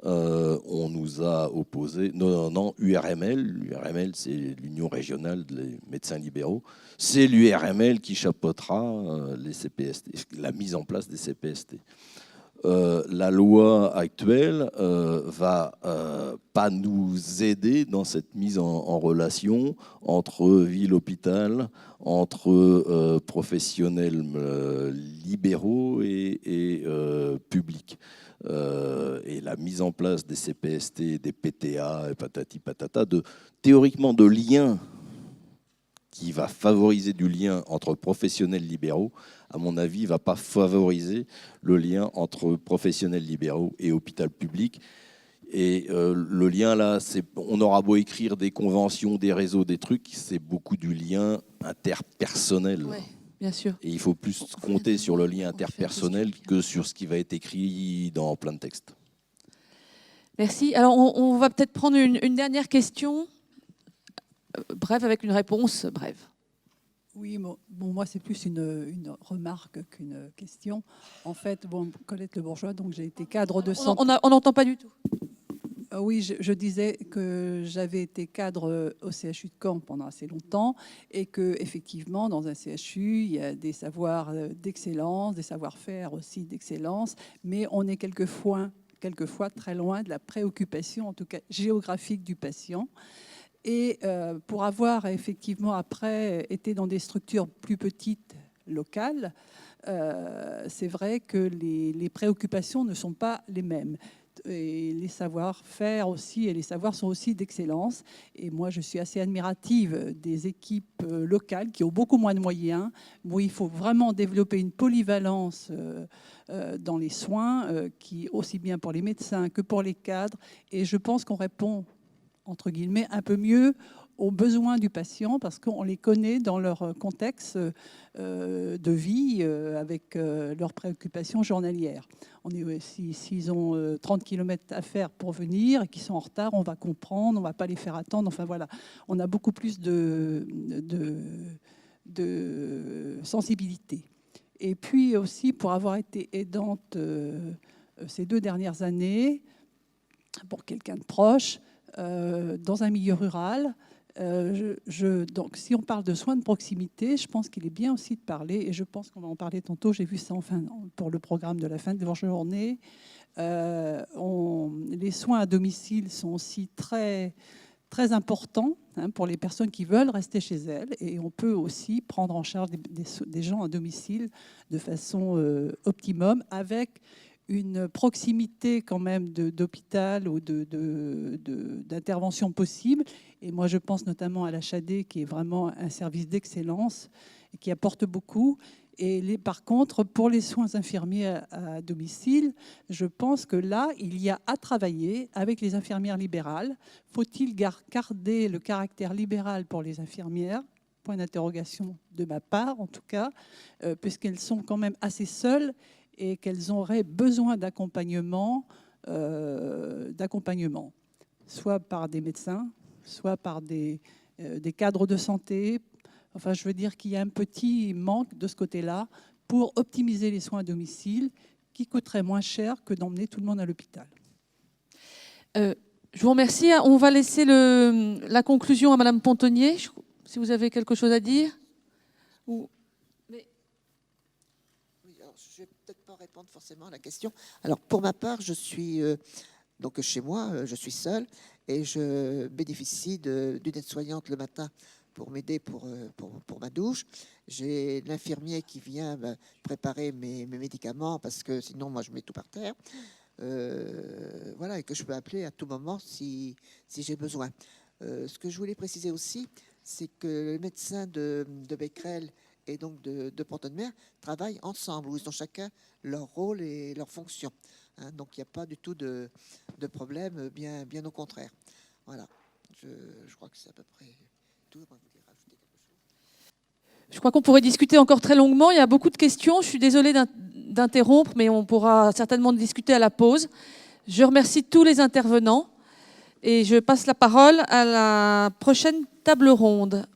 On nous a opposé, non, URML. L'URML, c'est l'Union régionale des médecins libéraux. C'est l'URML qui chapeautera les CPST, la mise en place des CPST. La loi actuelle va pas nous aider dans cette mise en relation entre ville-hôpital, entre professionnels libéraux et publics. Et la mise en place des CPST, des PTA, et patati patata, théoriquement de liens qui va favoriser du lien entre professionnels libéraux, à mon avis, ne va pas favoriser le lien entre professionnels libéraux et hôpital public. Et le lien là, on aura beau écrire des conventions, des réseaux, des trucs, c'est beaucoup du lien interpersonnel. Ouais, bien sûr. Et il faut plus compter sur le lien interpersonnel que sur ce qui va être écrit dans plein de textes. Merci. Alors, on va peut-être prendre une dernière question. Brève, avec une réponse brève. Oui, bon, moi, c'est plus une remarque qu'une question. En fait, Colette Le Bourgeois, donc j'ai été cadre de santé. On n'entend pas du tout. Oui, je disais que j'avais été cadre au CHU de Caen pendant assez longtemps et qu'effectivement, dans un CHU, il y a des savoirs d'excellence, des savoir-faire aussi d'excellence, mais on est quelquefois très loin de la préoccupation, en tout cas géographique, du patient. Et pour avoir effectivement après été dans des structures plus petites, locales, c'est vrai que les préoccupations ne sont pas les mêmes. Et les savoir-faire aussi, et les savoirs sont aussi d'excellence. Et moi, je suis assez admirative des équipes locales qui ont beaucoup moins de moyens, où il faut vraiment développer une polyvalence dans les soins, qui aussi bien pour les médecins que pour les cadres. Et je pense qu'on répond, entre guillemets, un peu mieux aux besoins du patient parce qu'on les connaît dans leur contexte de vie avec leurs préoccupations journalières. S'ils ont 30 km à faire pour venir et qu'ils sont en retard, on va comprendre, on ne va pas les faire attendre. Enfin voilà, on a beaucoup plus de sensibilité. Et puis aussi, pour avoir été aidante ces 2 dernières années, pour quelqu'un de proche, dans un milieu rural. Donc, si on parle de soins de proximité, je pense qu'il est bien aussi de parler, et je pense qu'on va en parler tantôt, j'ai vu ça pour le programme de la fin de la journée. Les soins à domicile sont aussi très, très importants pour les personnes qui veulent rester chez elles, et on peut aussi prendre en charge des gens à domicile de façon optimum, avec une proximité quand même d'hôpital ou d'intervention possible. Et moi, je pense notamment à la CHADé, qui est vraiment un service d'excellence et qui apporte beaucoup. Et par contre, pour les soins infirmiers à domicile, je pense que là, il y a à travailler avec les infirmières libérales. Faut-il garder le caractère libéral pour les infirmières ? Point d'interrogation de ma part, en tout cas, puisqu'elles sont quand même assez seules et qu'elles auraient besoin d'accompagnement, soit par des médecins, soit par des cadres de santé. Enfin, je veux dire qu'il y a un petit manque de ce côté-là pour optimiser les soins à domicile qui coûteraient moins cher que d'emmener tout le monde à l'hôpital. Je vous remercie. On va laisser la conclusion à Madame Pontonnier, si vous avez quelque chose à dire. Je ne vais peut-être pas répondre forcément à la question. Alors, pour ma part, je suis donc chez moi, je suis seule et je bénéficie d'une aide-soignante le matin pour m'aider pour ma douche. J'ai l'infirmier qui vient préparer mes médicaments parce que sinon, moi, je mets tout par terre. Voilà, et que je peux appeler à tout moment si j'ai besoin. Ce que je voulais préciser aussi, c'est que le médecin de Becquerel et donc de Pont-de-Mer travaillent ensemble, où ils ont chacun leur rôle et leur fonction. Donc il n'y a pas du tout de problème, bien au contraire. Voilà, je crois que c'est à peu près tout. Vous voulez rajouter quelque chose ? Je crois qu'on pourrait discuter encore très longuement. Il y a beaucoup de questions. Je suis désolée d'interrompre, mais on pourra certainement discuter à la pause. Je remercie tous les intervenants et je passe la parole à la prochaine table ronde.